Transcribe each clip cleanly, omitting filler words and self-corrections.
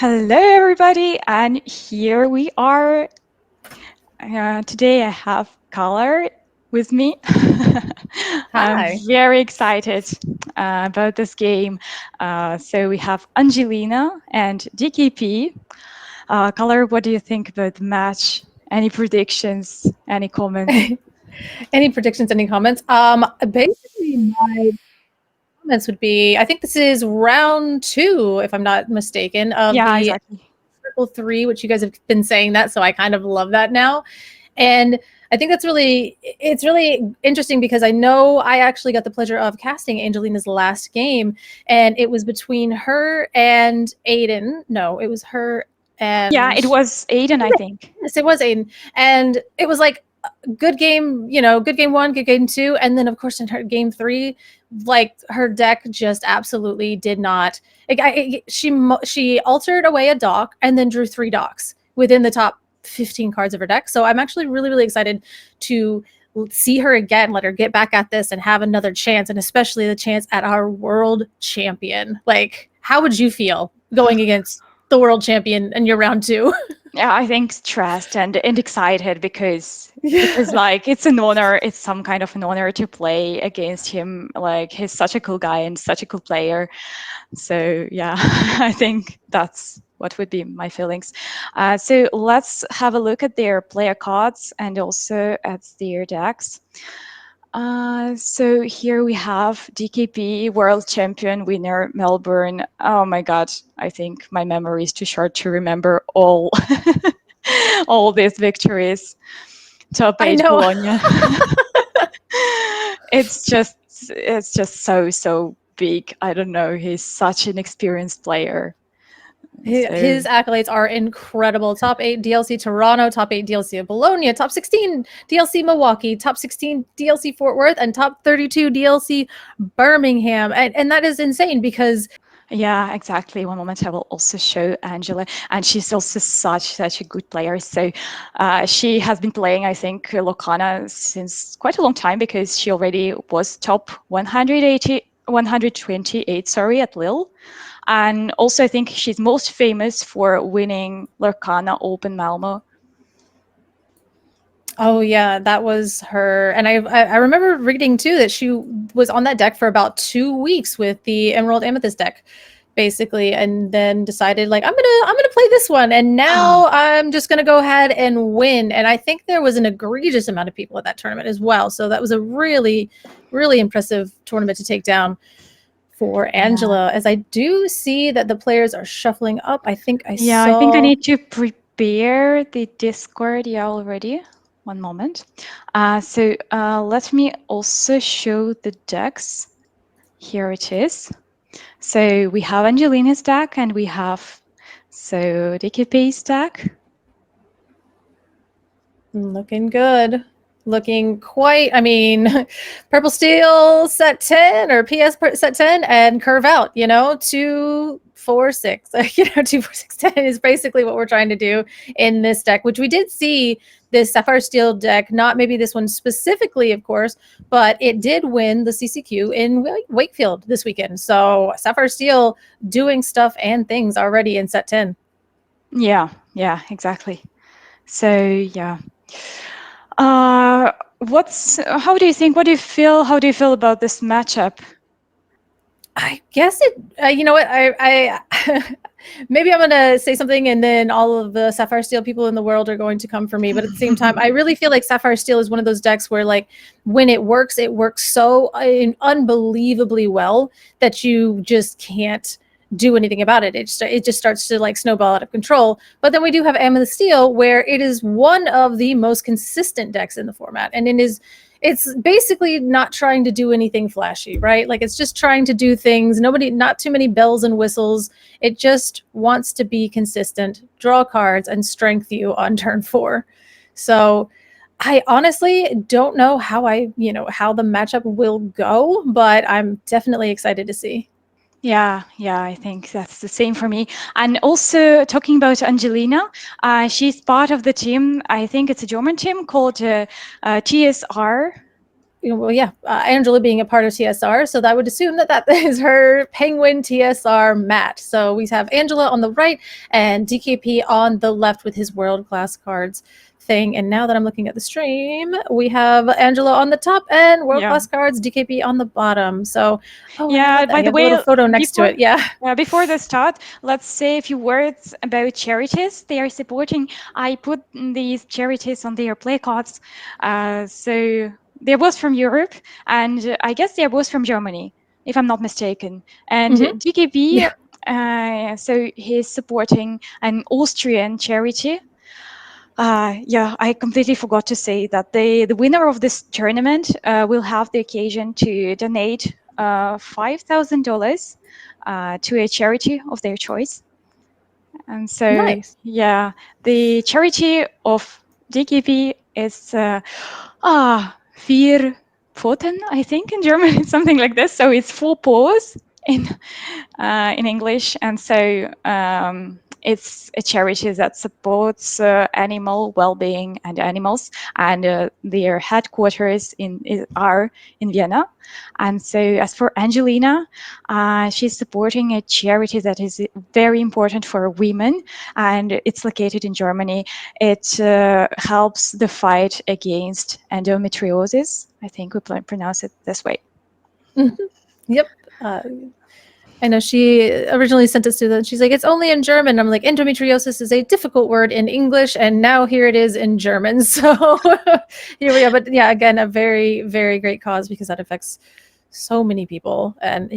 Hello, everybody, and here we are. Today I have Color with me. I'm Hi. very excited about this game. So we have Angelina and DKP. Color, what do you think about the match? Any predictions? Any comments? Any predictions, any comments? Basically my comments would be, I think this is round 2, if I'm not mistaken, of Yeah, the exactly. Triple Three, which you guys have been saying that, so I kind of love that now. And I think it's really interesting because I know I actually got the pleasure of casting Angelina's last game, and it was between her and Aiden. No, it was her Yeah, and it was Aiden, I think. yes, it was Aiden. And it was like good game, good game 1, good game 2, and then of course in her game 3, like her deck just absolutely did not. She altered away a dock and then drew 3 docks within the top 15 cards of her deck. So I'm actually really excited to see her again, let her get back at this and have another chance, and especially the chance at our world champion. Like, how would you feel going against the world champion in your round 2? Yeah, I think stressed and excited because Yeah. like it's an honor, it's some kind of an honor to play against him. Like he's such a cool guy and such a cool player. So yeah, I think that's what would be my feelings. So let's have a look at their player cards and also at their decks. So here we have DKP World Champion winner Melbourne. Oh my God, I think my memory is too short to remember all all these victories. Top I 8 know. Bologna. it's just so big. I don't know. He's such an experienced player. So His accolades are incredible. Top 8 DLC Toronto, top 8 DLC of Bologna, top 16 DLC Milwaukee, top 16 DLC Fort Worth, and top 32 DLC Birmingham. And that is insane because yeah, exactly. One moment I will also show Angela, and she's also such a good player. So she has been playing, I think, Lorcana since quite a long time because she already was top 128, sorry, at Lille. And also, I think she's most famous for winning Lorcana Open Malmo. oh yeah, that was her. And I remember reading too that she was on that deck for about 2 weeks with the Emerald Amethyst deck, basically, and then decided like I'm gonna play this one, and now I'm just gonna go ahead and win. And I think there was an egregious amount of people at that tournament as well. So that was a really impressive tournament to take down for Yeah. Angela. As I do see that the players are shuffling up. I think I Yeah, I think I saw. need to prepare the Discord, yeah, already. One moment. So let me also show the decks. Here it is. So we have Angelina's deck and we have DKP's deck. Looking good. Looking quite, I mean, Purple Steel set 10 or PS set 10 and curve out, 2, 4, 6. 2, 4, 6, 10 is basically what we're trying to do in this deck, which we did see this Sapphire Steel deck, not maybe this one specifically, of course, but it did win the CCQ in Wakefield this weekend. So Sapphire Steel doing stuff and things already in set 10. Yeah, exactly. So yeah. How do you think, what do you feel, how do you feel about this matchup? I guess it. You know what? I maybe I'm gonna say something, and then all of the Sapphire Steel people in the world are going to come for me. But at the same time, I really feel like Sapphire Steel is one of those decks where, like, when it works so unbelievably well that you just can't do anything about it. It just starts to like snowball out of control. But then we do have Amethyst Steel, where it is one of the most consistent decks in the format, and it's basically not trying to do anything flashy, right? Like it's just trying to do things. Not too many bells and whistles. It just wants to be consistent, draw cards, and strength you on turn 4. So I honestly don't know how how the matchup will go, but I'm definitely excited to see. Yeah, I think that's the same for me. And also talking about Angelina, she's part of the team. I think it's a German team called TSR. well, yeah, Angela being a part of TSR, so I would assume that that is her Penguin TSR mat. So we have Angela on the right and DKP on the left with his world class cards thing. And now that I'm looking at the stream, we have Angela on the top and world Yeah. class cards DKP on the bottom. So, oh, and I Yeah, love that. by You the have a little way, photo next to before it. Yeah. before the start, let's say a few words about charities they are supporting. I put these charities on their play cards. So they're both from Europe, and I guess they're both from Germany, if I'm not mistaken. And Mm-hmm. DKB, Yeah. so he's supporting an Austrian charity. Yeah, I completely forgot to say that the winner of this tournament will have the occasion to donate $5,000 to a charity of their choice. And so, Nice. yeah, the charity of DKP is Vier Pfoten, I think in German, something like this. So it's four paws in English, and so it's a charity that supports animal well-being and animals, and their headquarters are in Vienna. And so, as for Angelina, she's supporting a charity that is very important for women, and it's located in Germany. It helps the fight against endometriosis. I think we pronounce it this way. Mm-hmm. Yep. I know she originally sent us to them. She's like, it's only in German. I'm like, endometriosis is a difficult word in English, and now here it is in German. So here we are. But yeah, again, a very, very great cause because that affects so many people. And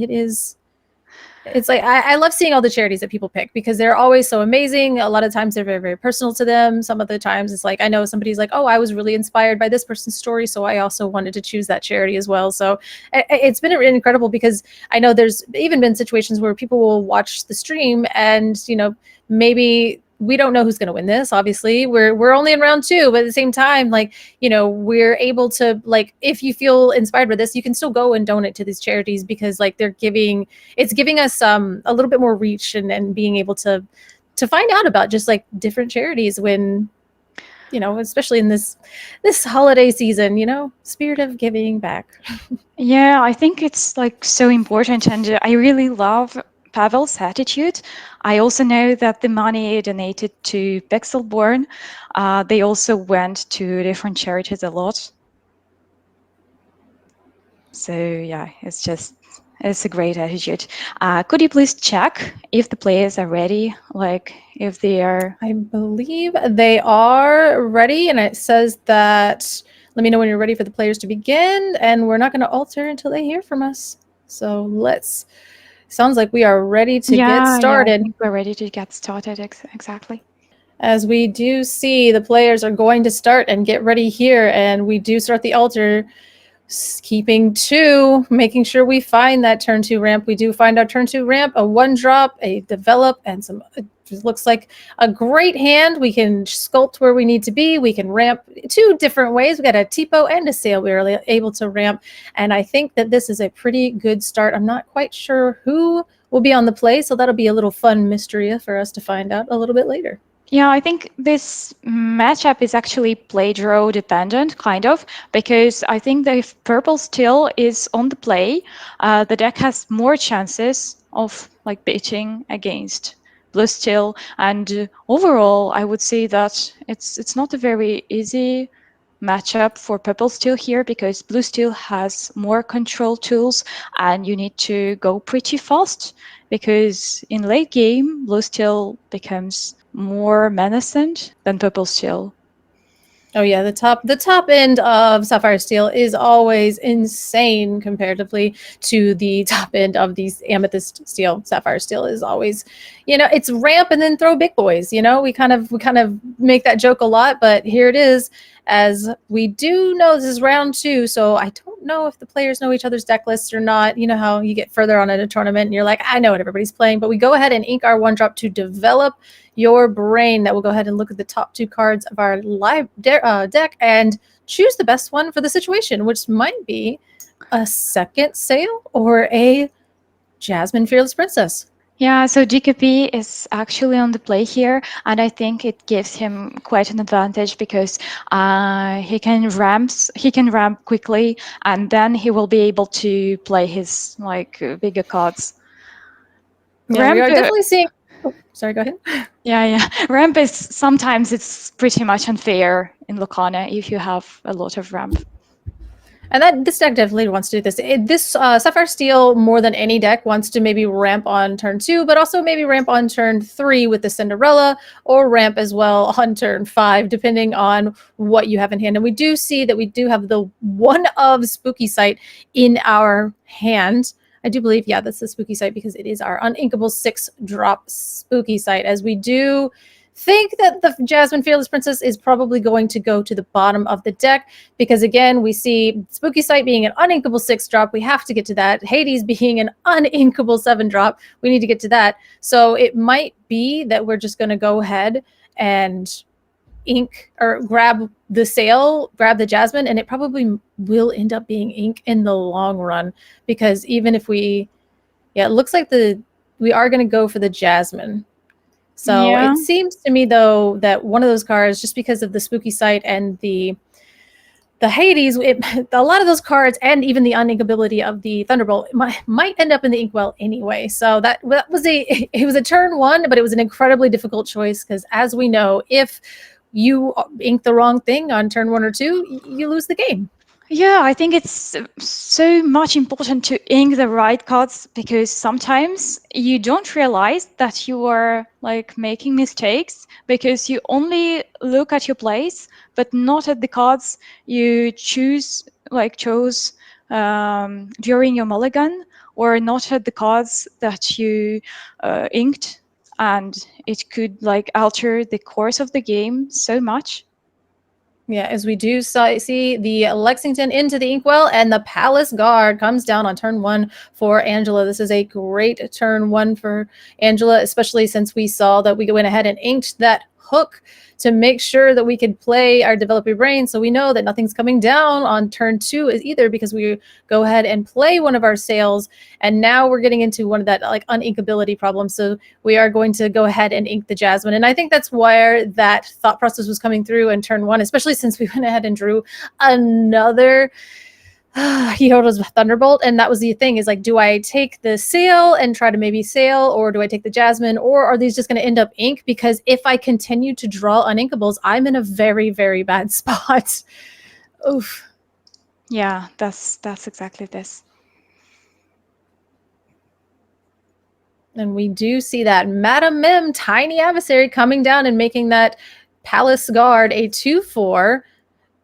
it's like I love seeing all the charities that people pick because they're always so amazing. A lot of times they're very, very personal to them. Some of the times it's like I know somebody's like, oh, I was really inspired by this person's story, so I also wanted to choose that charity as well. So it's been incredible because I know there's even been situations where people will watch the stream and maybe we don't know who's going to win this. Obviously, we're only in round two, but at the same time, like we're able to like if you feel inspired by this, you can still go and donate to these charities because like it's giving us a little bit more reach and being able to find out about just like different charities when especially in this holiday season, spirit of giving back. Yeah, I think it's like so important, and I really love Pavel's attitude. I also know that the money donated to Pixelborn, they also went to different charities a lot. So yeah, it's a great attitude. Could you please check if the players are ready? Like if they are. I believe they are ready, and it says that let me know when you're ready for the players to begin, and we're not going to alter until they hear from us. So sounds like we are ready to get Yeah, I started. think we're ready to get started. Exactly. As we do see, the players are going to start and get ready here, and we do start the altar. Keeping two, making sure we find that turn two ramp. We do find our turn two ramp, a one drop, a develop, and some. It looks like a great hand. We can sculpt where we need to be. We can ramp two different ways. We got a TPO and a sail. We are able to ramp, and I think that this is a pretty good start. I'm not quite sure who will be on the play, so that'll be a little fun mystery for us to find out a little bit later. Yeah, I think this matchup is actually play draw dependent, kind of, because I think that if purple still is on the play, the deck has more chances of like beating against blue still. And overall, I would say that it's not a very easy matchup for purple still here because blue still has more control tools and you need to go pretty fast because in late game blue still becomes more menacing than purple still. Oh yeah, the top end of Sapphire Steel is always insane comparatively to the top end of these Amethyst Steel. Sapphire Steel is always, it's ramp and then throw big boys. We kind of make that joke a lot, but here it is. As we do know, this is round two, so I don't know if the players know each other's deck lists or not. You know how you get further on in a tournament and you're like, I know what everybody's playing, but we go ahead and ink our one drop to develop your brain. That will go ahead and look at the top two cards of our live deck and choose the best one for the situation, which might be a second sail or a Jasmine Fearless Princess. Yeah, so DKP is actually on the play here, and I think it gives him quite an advantage because he can ramp quickly, and then he will be able to play his like bigger cards. Yeah, we Ramp, are definitely seeing. Oh, sorry, go ahead. yeah, yeah. Ramp is sometimes it's pretty much unfair in Lorcana if you have a lot of ramp. And that this deck definitely wants to do this. This Sapphire Steel, more than any deck, wants to maybe ramp on turn 2, but also maybe ramp on turn 3 with the Cinderella, or ramp as well on turn 5, depending on what you have in hand. And we do see that we do have the one of Spooky Sight in our hand. I do believe, yeah, that's the Spooky Sight because it is our uninkable 6-drop Spooky Sight, as we do think that the Jasmine Fearless Princess is probably going to go to the bottom of the deck because, again, we see Spooky Sight being an uninkable 6-drop. We have to get to that. Hades being an uninkable 7-drop. We need to get to that. So it might be that we're just going to go ahead and ink or grab the sale, grab the Jasmine, and it probably will end up being ink in the long run because even if we, yeah, it looks like we are going to go for the Jasmine. So Yeah. it seems to me, though, that one of those cards, just because of the Spooky Sight and the Hades, a lot of those cards, and even the uninkability of the Thunderbolt, might end up in the Inkwell anyway. So that was it was a turn 1, but it was an incredibly difficult choice because, as we know, if you ink the wrong thing on turn 1 or 2, you lose the game. Yeah, I think it's so much important to ink the right cards because sometimes you don't realize that you are like making mistakes because you only look at your plays, but not at the cards you chose during your mulligan, or not at the cards that you inked, and it could like alter the course of the game so much. Yeah, as we do see the Lexington into the Inkwell, and the Palace Guard comes down on turn 1 for Angela. This is a great turn 1 for Angela, especially since we saw that we went ahead and inked that hook to make sure that we could play our developer brain. So we know that nothing's coming down on turn 2 either because we go ahead and play one of our sales. And now we're getting into one of that like uninkability problems. So we are going to go ahead and ink the Jasmine. And I think that's where that thought process was coming through in turn 1, especially since we went ahead and drew another he held us Thunderbolt, and that was the thing, is like, do I take the sail and try to maybe sail, or do I take the Jasmine, or are these just going to end up ink? Because if I continue to draw uninkables, I'm in a very, very bad spot. Oof. Yeah, that's exactly this. And we do see that Madam Mim, Tiny Adversary, coming down and making that Palace Guard a 2/4.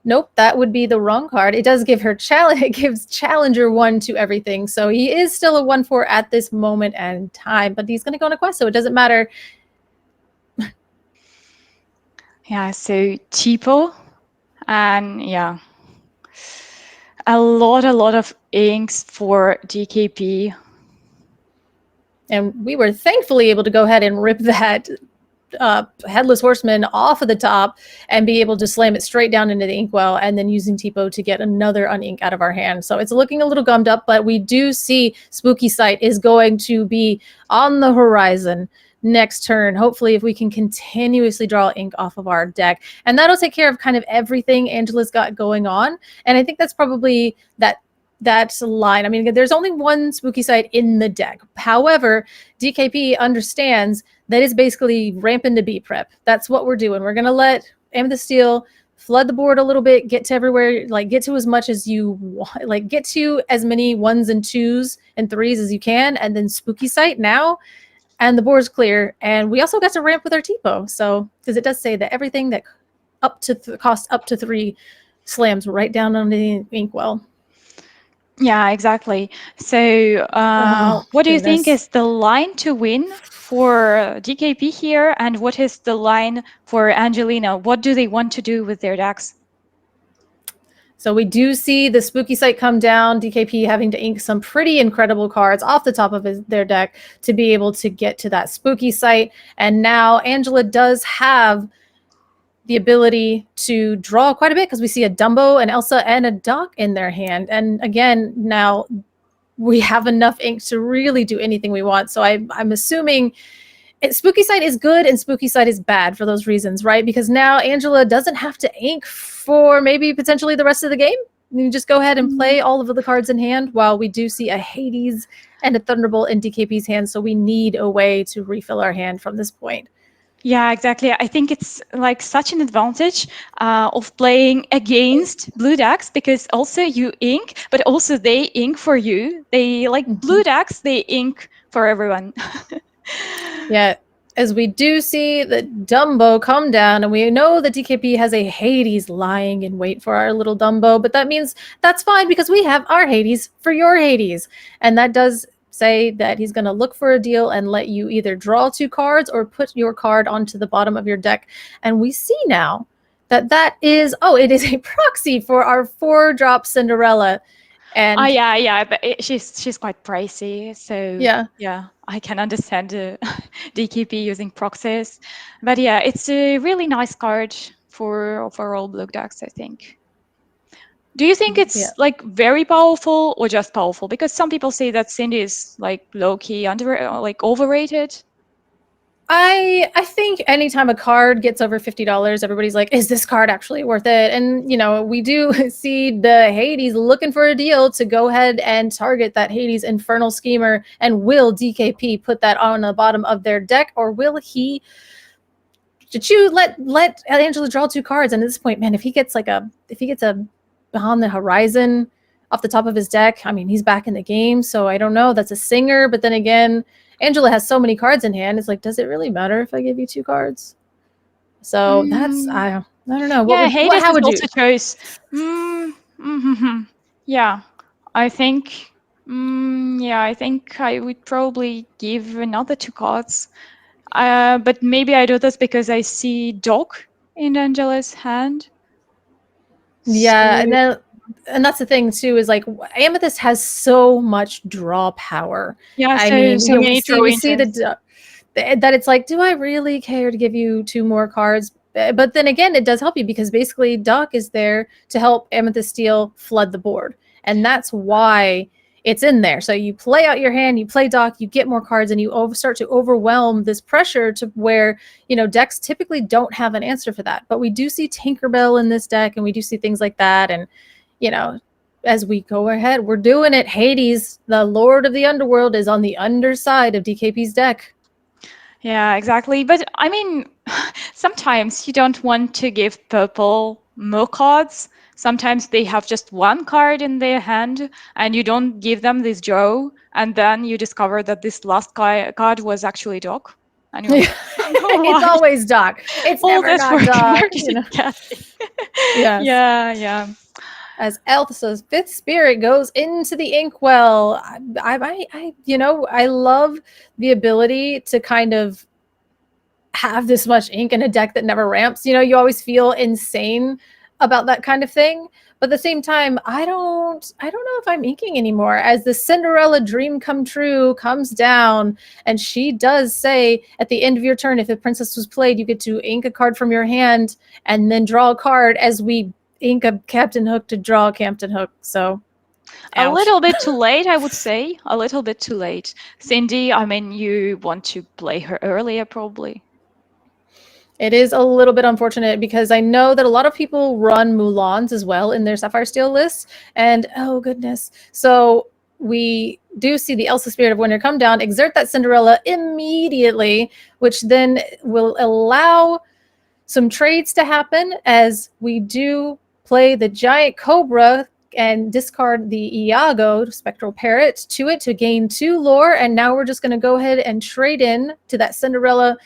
Nope, that would be the wrong card. It does give her challenge. It gives Challenger 1 to everything. So he is still a 1/4 at this moment and time, but he's going to go on a quest, so it doesn't matter. Yeah, so cheapo, and yeah, a lot of inks for DKP. And we were thankfully able to go ahead and rip that Headless Horseman off of the top and be able to slam it straight down into the inkwell, and then using Tipo to get another unink out of our hand. So it's looking a little gummed up, but we do see Spooky Sight is going to be on the horizon next turn. Hopefully, if we can continuously draw ink off of our deck, and that'll take care of kind of everything Angela's got going on. And I think that's probably that line. I mean, there's only one Spooky Sight in the deck. However, DKP understands that is basically ramp into B prep. That's what we're doing. We're going to let Amethyst Steel flood the board a little bit, get to everywhere, like get to as much as you want, like get to as many 1s and 2s and 3s as you can, and then Spooky Sight now, and the board's clear. And we also got to ramp with our Tipo. So, because it does say that everything that up to costs up to 3 slams right down on the inkwell. Yeah, exactly. So, what do you think is the line to win for DKP here, and what is the line for Angelina? What do they want to do with their decks? So we do see the Spooky Sight come down, DKP having to ink some pretty incredible cards off the top of their deck to be able to get to that Spooky Sight. And now Angela does have the ability to draw quite a bit because we see a Dumbo, an Elsa, and a Doc in their hand. And again, now we have enough ink to really do anything we want. So I'm assuming Spooky Side is good and Spooky Side is bad for those reasons, right? Because now Angela doesn't have to ink for maybe potentially the rest of the game. You just go ahead and play all of the cards in hand, while we do see a Hades and a Thunderbolt in DKP's hand. So we need a way to refill our hand from this point. Yeah, exactly. I think it's like such an advantage of playing against blue decks, because also you ink, but also they ink for you. They like blue decks, they ink for everyone. Yeah, as we do see the Dumbo come down, and we know that DKP has a Hades lying in wait for our little Dumbo, but that means that's fine because we have our Hades for your Hades. And that does say that he's going to look for a deal and let you either draw 2 cards or put your card onto the bottom of your deck. And we see now that that is, oh, it is a proxy for our 4-drop Cinderella. And yeah, but she's quite pricey, so yeah, I can understand DKP using proxies, but yeah, it's a really nice card for overall blue decks, I think. Do you think it's like very powerful or just powerful? Because some people say that Cindy is like low key like overrated. I think anytime a card gets over $50, everybody's like, is this card actually worth it? And, you know, we do see the Hades looking for a deal to go ahead and target that Hades Infernal Schemer. And will DKP put that on the bottom of their deck, or will he let Angela draw 2 cards? And at this point, man, if he gets a Beyond the Horizon off the top of his deck, I mean, he's back in the game. So I don't know. That's a singer. But then again, Angela has so many cards in hand. It's like, does it really matter if I give you 2 cards? So that's, I don't know. Yeah, Hades how is would you? also choice. Yeah, I think. Yeah, I think I would probably give another 2 cards. But maybe I do this because I see Dog in Angela's hand. Yeah, So, and that's the thing too, is like Amethyst has so much draw power. yeah, I so mean, so you know, many draw we see engines. that it's like, do I really care to give you 2 more cards? But then again, it does help you because basically Doc is there to help Amethyst Steel flood the board, and that's why it's in there. So you play out your hand, you play Doc, you get more cards, and you start to overwhelm this pressure to where, you know, decks typically don't have an answer for that. But we do see Tinkerbell in this deck, and we do see things like that. And, you know, as we go ahead, we're doing it. Hades, the Lord of the Underworld, is on the underside of DKP's deck. Yeah, exactly. But I mean, sometimes you don't want to give purple more cards. Sometimes they have just 1 card in their hand and you don't give them this draw. And then you discover that this last card was actually Doc. And you're like, oh, It's why? always Doc. It's All never this not work, Doc. where did You it know. get? Yes. Yeah. As Elsa's 5th spirit goes into the inkwell, I you know, I love the ability to kind of have this much ink in a deck that never ramps. You know, you always feel insane about that kind of thing. But at the same time, I don't know if I'm inking anymore. As the Cinderella dream come true comes down, and she does say at the end of your turn, if a princess was played, you get to ink a card from your hand and then draw a card, as we ink a Captain Hook to draw a Captain Hook. So A ouch. little bit too late, I would say. A little bit too late. Cindy, I mean, you want to play her earlier, probably. It is a little bit unfortunate because I know that a lot of people run Mulans as well in their Sapphire Steel lists. And oh goodness. So we do see the Elsa Spirit of Winter come down, exert that Cinderella immediately, which then will allow some trades to happen, as we do play the Giant Cobra and discard the Iago Spectral Parrot to it to gain 2 lore. And now we're just going to go ahead and trade in to that Cinderella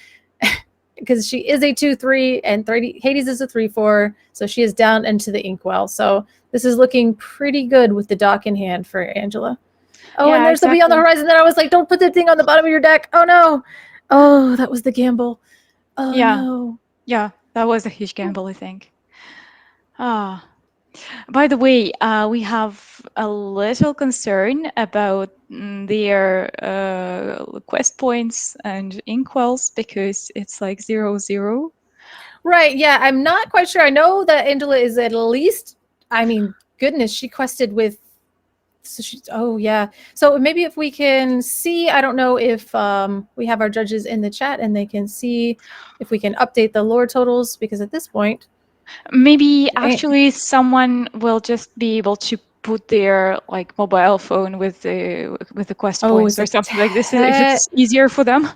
because she is a 2/3 and Hades is a 3/4, so she is down into the inkwell. So this is looking pretty good with the Dock in hand for Angela. Oh, Yeah, and there's exactly. the Beyond the Horizon. Then I was like, don't put the thing on the bottom of your deck. Oh no. Oh, that was the gamble. Oh no. Yeah, that was a huge gamble, I think. Ah. By the way, we have a little concern about their quest points and inkwells, because it's like 0-0. Right. Yeah, I'm not quite sure. I know that Angela is at least, I mean, goodness, she quested with So oh yeah. So maybe if we can see, I don't know if we have our judges in the chat and they can see if we can update the lore totals, because at this point, Maybe actually someone will just be able to put their like mobile phone with the quest oh, points is or it? something like this if it's easier for them.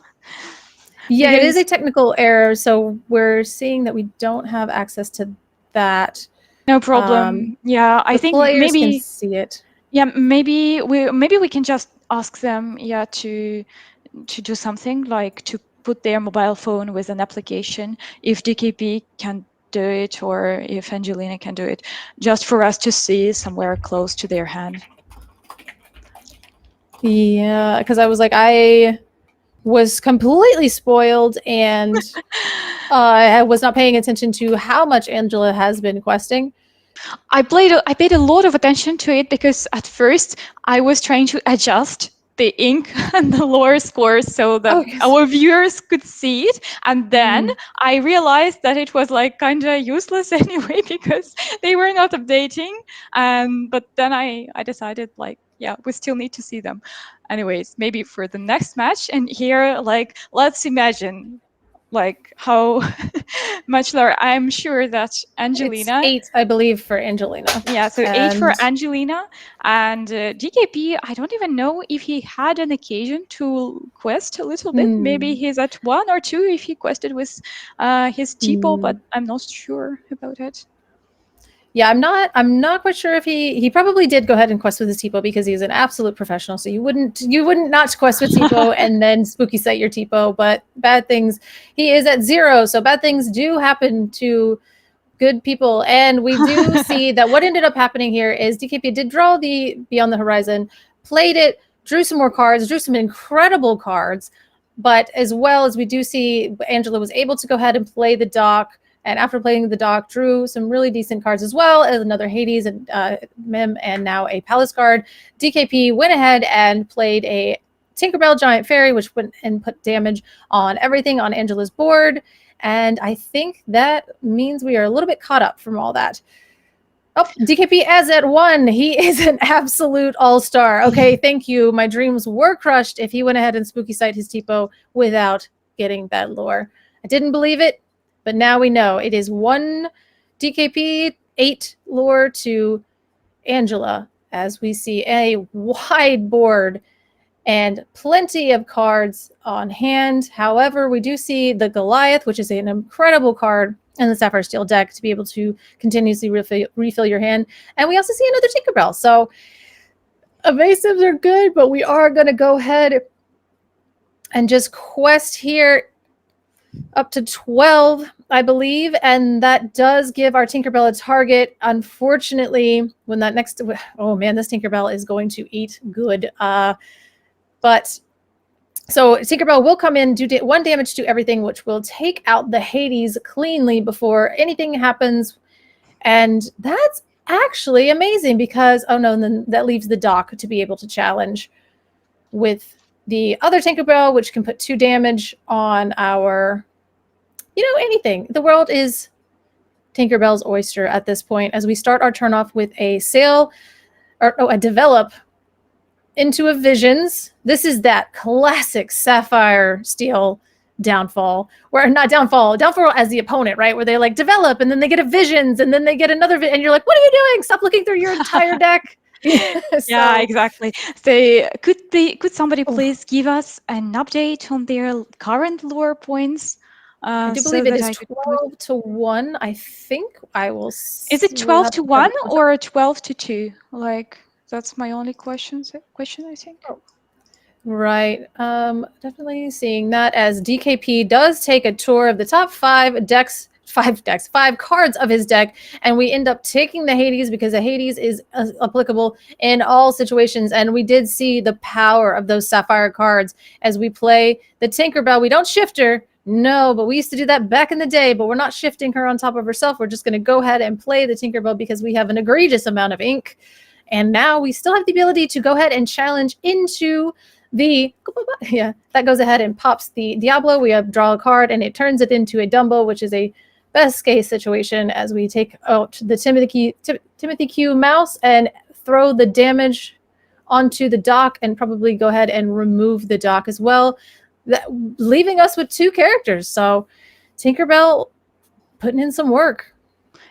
Yeah, it is Because a technical error. So we're seeing that we don't have access to that. no problem. Yeah, I The think players can maybe see it. yeah, maybe we can just ask them, yeah, to do something like to put their mobile phone with an application if DKP can do it or if Angelina can do it, just for us to see somewhere close to their hand. Yeah, because I was like, I was completely spoiled and I was not paying attention to how much Angela has been questing. I paid a lot of attention to it because at first I was trying to adjust the ink and the lower scores so that Oh, yes. our viewers could see it, and then Mm. I realized that it was like kind of useless anyway because they were not updating. But then I decided like, yeah, we still need to see them anyways, maybe for the next match. And here, like, let's imagine like how much lower. I'm sure that It's Angelina, 8, I believe, for Angelina. yeah, so 8 for And Angelina, and DKP, I don't even know if he had an occasion to quest a little bit. Maybe he's at 1 or 2 if he quested with his Tipo, but I'm not sure about it. yeah, I'm not quite sure if he probably did go ahead and quest with his Tipo because he's an absolute professional. So you wouldn't not quest with Tipo and then spooky set your Tipo, but bad things, he is at 0, so bad things do happen to good people. And we do see that what ended up happening here is DKP did draw the Beyond the Horizon, played it, drew some more cards, drew some incredible cards, but as well as we do see Angela was able to go ahead and play the dock. And after playing the dock, drew some really decent cards as well as another Hades and Mim, and now a Palace card. DKP went ahead and played a Tinkerbell Giant Fairy, which went and put damage on everything on Angela's board. And I think that means we are a little bit caught up from all that. Oh, DKP as at 1. He is an absolute all-star. Okay, thank you. My dreams were crushed if he went ahead and spooky sight his Tipo without getting that lore. I didn't believe it, but now we know. It is 1 DKP, 8 lore to Angela, as we see a wide board and plenty of cards on hand. However, we do see the Goliath, which is an incredible card in the Sapphire Steel deck to be able to continuously refill your hand. And we also see another Tinkerbell. So evasives are good, but we are going to go ahead and just quest here up to 12, I believe, and that does give our Tinkerbell a target. Unfortunately, when that next, oh man, this Tinkerbell is going to eat good. But so Tinkerbell will come in, do 1 damage to everything, which will take out the Hades cleanly before anything happens. And that's actually amazing because, oh no, and then that leaves the dock to be able to challenge with the other Tinkerbell, which can put 2 damage on our, anything. The world is Tinkerbell's oyster at this point as we start our turn off with a sail, or a develop into a visions. This is that classic Sapphire Steel downfall, where not downfall as the opponent, right? Where they like develop and then they get a visions and then they get another, and you're like, what are you doing? Stop looking through your entire deck. Yeah, exactly. So could somebody please give us an update on their current lore points? I do believe it is 12 to 1. I think I will. Is it 12 to 1 or 12 to 2? Like, that's my only question, I think. Oh. Right. Definitely seeing that as DKP does take a tour of the top 5 cards of his deck, and we end up taking the Hades because the Hades is applicable in all situations. And we did see the power of those Sapphire cards as we play the Tinkerbell. We don't shift her. No, but we used to do that back in the day, but we're not shifting her on top of herself. We're just going to go ahead and play the Tinkerbell because we have an egregious amount of ink. And now we still have the ability to go ahead and challenge into the, yeah, that goes ahead and pops the Diablo. We draw a card and it turns it into a Dumbo, which is a best case situation as we take out the Timothy Q mouse and throw the damage onto the dock and probably go ahead and remove the dock as well, leaving us with 2 characters. So Tinkerbell putting in some work.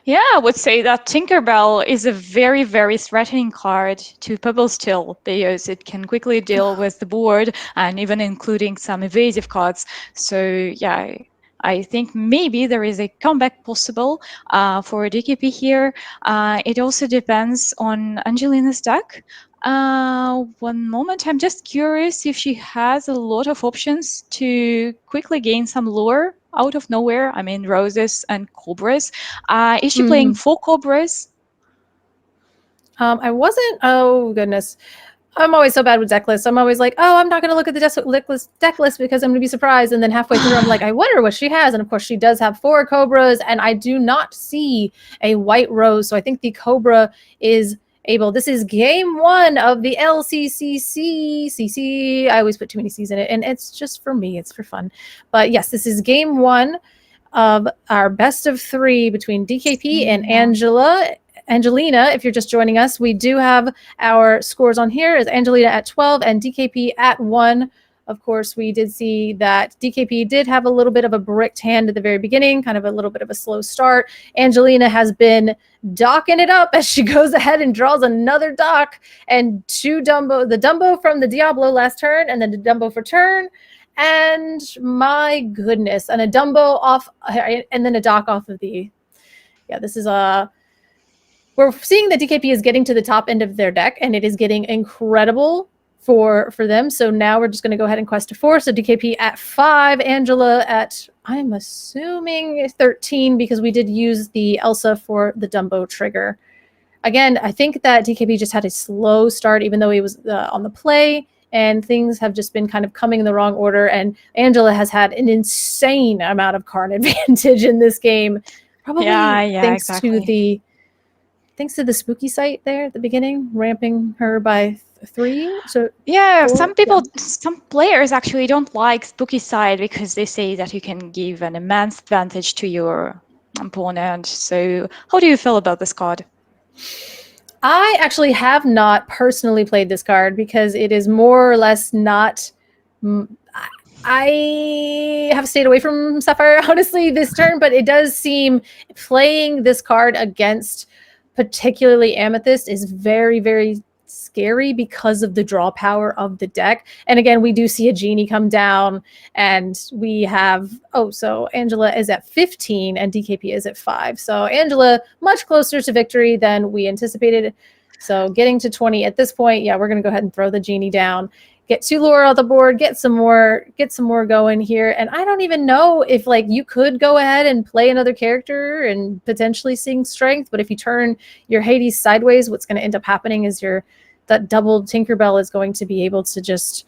Yeah, I would say that Tinkerbell is a very, very threatening card to Purple Steel because it can quickly deal with the board and even including some evasive cards. So yeah, I think maybe there is a comeback possible for DKP here. It also depends on Angelina's deck. One moment, I'm just curious if she has a lot of options to quickly gain some lure out of nowhere. I mean, roses and cobras. Is she playing 4 cobras? I wasn't. Oh goodness, I'm always so bad with deck lists. I'm always like, oh, I'm not going to look at the deck list because I'm going to be surprised. And then halfway through, I'm like, I wonder what she has. And of course, she does have 4 cobras, and I do not see a white rose. So I think the cobra is able. This is game 1 of the LCCC. CC. I always put too many C's in it, and it's just for me. It's for fun. But yes, this is game 1 of our best of 3 between DKP and Angelina, if you're just joining us. We do have our scores on here as Angelina at 12 and DKP at 1. Of course, we did see that DKP did have a little bit of a bricked hand at the very beginning, kind of a little bit of a slow start. Angelina has been docking it up as she goes ahead and draws another dock and 2 Dumbo, the Dumbo from the Diablo last turn, and then the Dumbo for turn. And my goodness, and a Dumbo off, and then a dock off of the, yeah, this is a, we're seeing that DKP is getting to the top end of their deck, and it is getting incredible for them. So now we're just going to go ahead and quest to 4. So DKP at 5, Angela at, I'm assuming 13, because we did use the Elsa for the Dumbo trigger. Again, I think that DKP just had a slow start, even though he was on the play, and things have just been kind of coming in the wrong order. And Angela has had an insane amount of card advantage in this game, probably thanks to the spooky site there at the beginning, ramping her by 3. So yeah, 4, some players actually don't like spooky side because they say that you can give an immense advantage to your opponent. So how do you feel about this card? I actually have not personally played this card because it is more or less not. I have stayed away from Sapphire, honestly, this turn, but it does seem playing this card against particularly Amethyst is very, very scary because of the draw power of the deck. And again, we do see a genie come down, and we have, so Angela is at 15 and DKP is at 5. So Angela much closer to victory than we anticipated. So getting to 20 at this point, yeah, we're going to go ahead and throw the genie down, get 2 lure on the board, get some more going here. And I don't even know if like you could go ahead and play another character and potentially sing strength, but if you turn your Hades sideways, what's going to end up happening is that double Tinkerbell is going to be able to just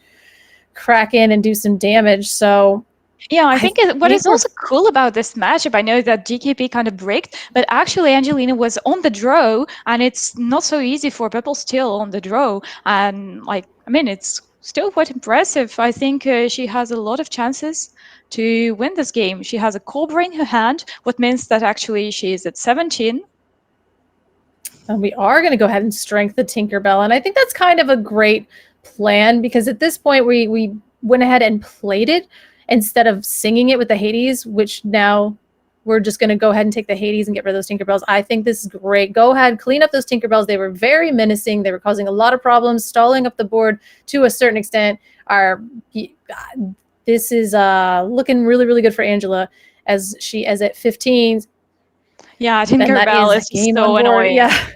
crack in and do some damage. So yeah, I think what is also cool about this matchup, I know that DKP kind of bricked, but actually Angelina was on the draw, and it's not so easy for Purple Steel on the draw. And like, I mean, it's still quite impressive. I think she has a lot of chances to win this game. She has a Cobra in her hand, what means that actually she is at 17. And we are going to go ahead and strength the Tinkerbell. And I think that's kind of a great plan, because at this point we went ahead and played it instead of singing it with the Hades, which now we're just going to go ahead and take the Hades and get rid of those Tinkerbells. I think this is great. Go ahead, clean up those Tinkerbells. They were very menacing. They were causing a lot of problems, stalling up the board to a certain extent. This is looking really, really good for Angela as she is at 15. Yeah, Tinkerbell is so annoying. Yeah.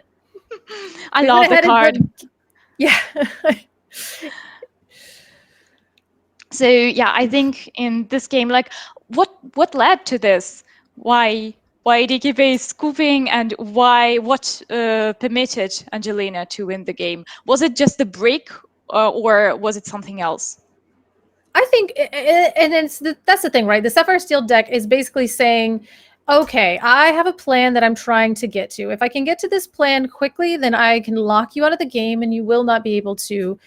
I love the card. Yeah. So yeah, I think in this game, like, what led to this? Why DKP is scooping, and what permitted Angelina to win the game? Was it just the break, or was it something else? I think, and that's the thing, right? The Sapphire Steel deck is basically saying, okay, I have a plan that I'm trying to get to. If I can get to this plan quickly, then I can lock you out of the game, and you will not be able to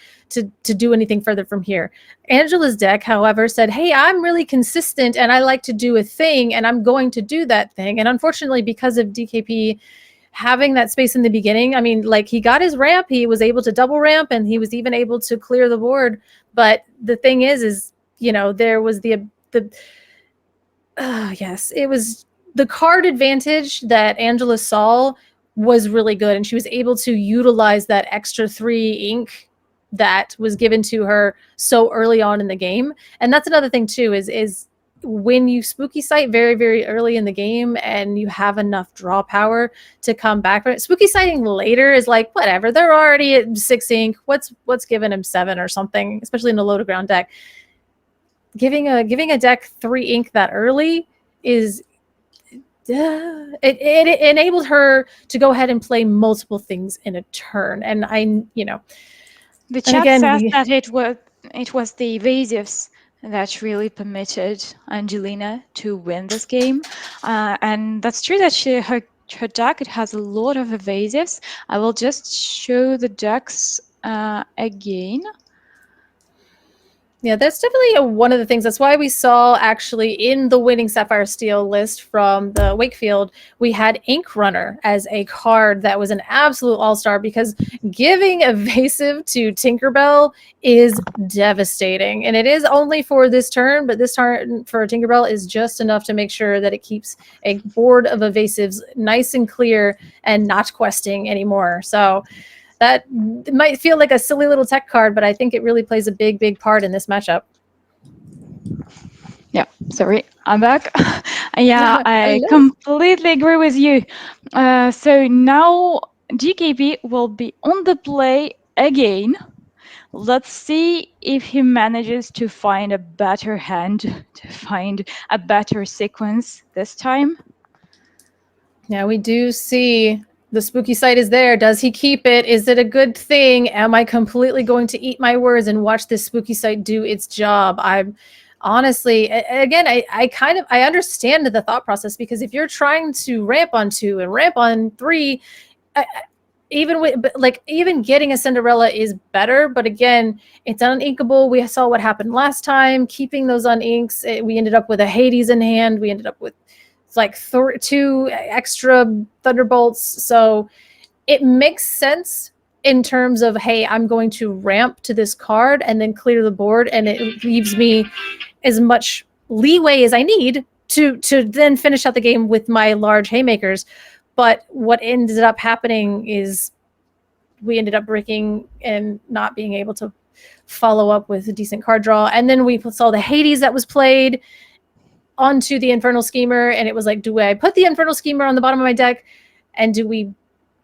do anything further from here. Angela's deck, however, said, hey, I'm really consistent, and I like to do a thing, and I'm going to do that thing. And unfortunately, because of DKP having that space in the beginning. I mean, like he got his ramp, he was able to double ramp, and he was even able to clear the board. But the thing is, you know, there was yes, it was the card advantage that Angela saw was really good, and she was able to utilize that extra 3 ink that was given to her so early on in the game. And that's another thing too, is when you spooky sight very, very early in the game and you have enough draw power to come back from it. Spooky sighting later is like, whatever, they're already at 6 ink. What's giving him 7 or something, especially in a low to ground deck. Giving a deck 3 ink that early is it enabled her to go ahead and play multiple things in a turn. And the chat says that it was the evasives that really permitted Angelina to win this game, and that's true that her deck, it has a lot of evasives. I will just show the decks again. Yeah, that's definitely one of the things. That's why we saw actually in the winning Sapphire Steel list from the Wakefield, we had Ink Runner as a card that was an absolute all-star, because giving evasive to Tinkerbell is devastating. And it is only for this turn, but this turn for Tinkerbell is just enough to make sure that it keeps a board of evasives nice and clear and not questing anymore. So that might feel like a silly little tech card, but I think it really plays a big, big part in this matchup. Yeah, sorry, I'm back. Yeah, I completely agree with you. So now DKP will be on the play again. Let's see if he manages to find a better hand, to find a better sequence this time. Yeah, we do see the spooky sight is there. Does he keep it? Is it a good thing? Am I completely going to eat my words and watch this spooky sight do its job? I'm honestly, again, I understand the thought process, because if you're trying to ramp on 2 and ramp on 3, even getting a Cinderella is better. But again, it's uninkable. We saw what happened last time. Keeping those uninks, we ended up with a Hades in hand. We ended up with like 2 extra Thunderbolts. So it makes sense in terms of, hey, I'm going to ramp to this card and then clear the board, and it leaves me as much leeway as I need to then finish out the game with my large haymakers. But what ended up happening is we ended up breaking and not being able to follow up with a decent card draw. And then we saw the Hades that was played onto the Infernal Schemer, and it was like, do I put the Infernal Schemer on the bottom of my deck, and do we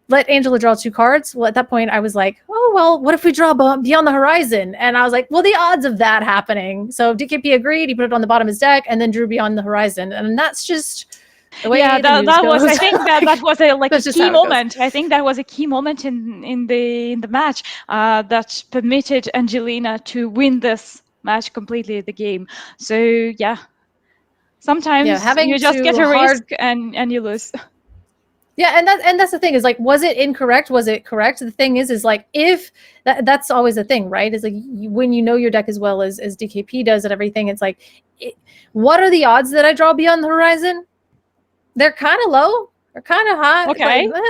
let Angela draw 2 cards? Well, at that point I was like, oh well, what if we draw Beyond the Horizon? And I was like, well, the odds of that happening. So DKP agreed. He put it on the bottom of his deck and then drew Beyond the Horizon, and that's just the way that was, I think that was a key moment. I think that was a key moment in the match that permitted Angelina to win this match completely, the game. So yeah, sometimes you just get a risk and you lose. Yeah, and that's the thing, is like, was it incorrect? Was it correct? The thing is like, if that's always a thing, right? Is like, when you know your deck as well as DKP does and everything, it's like, what are the odds that I draw Beyond the Horizon? They're kind of low. They're kind of high. Okay. But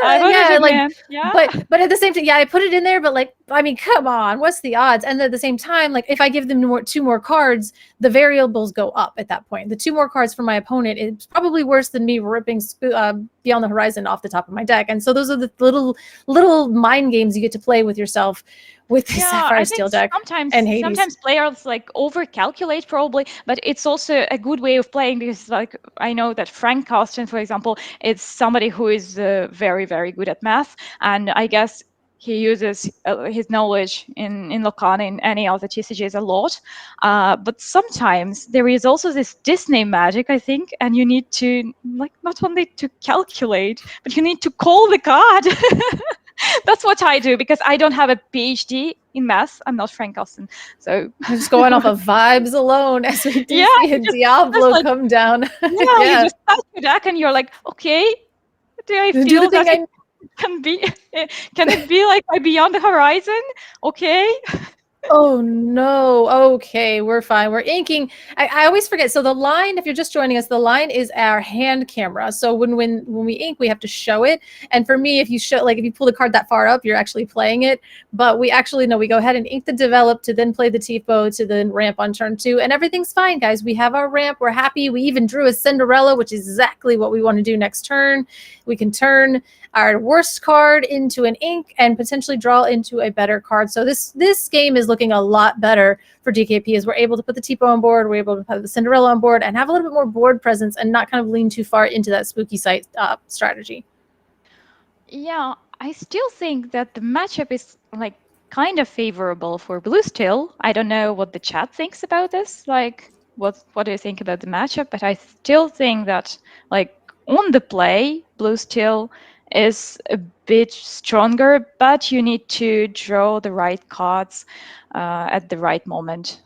at the same time, yeah, I put it in there, but like, I mean, come on, what's the odds? And at the same time, like, if I give them 2 more cards, the variables go up at that point. The 2 more cards from my opponent is probably worse than me ripping Beyond the Horizon off the top of my deck. And so those are the little mind games you get to play with yourself with the Sapphire Steel deck. Sometimes players like overcalculate probably, but it's also a good way of playing, because like, I know that Frank Carsten, for example, is somebody who is very, very good at math, and I guess he uses his knowledge in Lorcana in any other TCGs a lot. But sometimes there is also this Disney magic, I think, and you need to, like, not only to calculate, but you need to call the card. That's what I do, because I don't have a PhD in math. I'm not Frank Carsten. So I'm just going off of vibes alone as we do see a Diablo come down. You just touch your deck and you're like, okay, do I feel that it can it be like my Beyond the Horizon? Okay. Oh no. Okay, we're fine. We're inking. I always forget. So the line, if you're just joining us, the line is our hand camera. So when we ink, we have to show it. And for me, if you show like if you pull the card that far up, you're actually playing it. But we actually no, we go ahead and ink the develop to then play the TFO to then ramp on turn 2, and everything's fine, guys. We have our ramp. We're happy. We even drew a Cinderella, which is exactly what we want to do next turn. We can turn our worst card into an ink and potentially draw into a better card. So this game is looking a lot better for DKP as we're able to put the Tipo on board, we're able to put the Cinderella on board and have a little bit more board presence and not kind of lean too far into that spooky site strategy. Yeah, I still think that the matchup is like kind of favorable for blue still. I don't know what the chat thinks about this. Like, what do you think about the matchup? But I still think that like on the play, blue still is a bit stronger, but you need to draw the right cards at the right moment.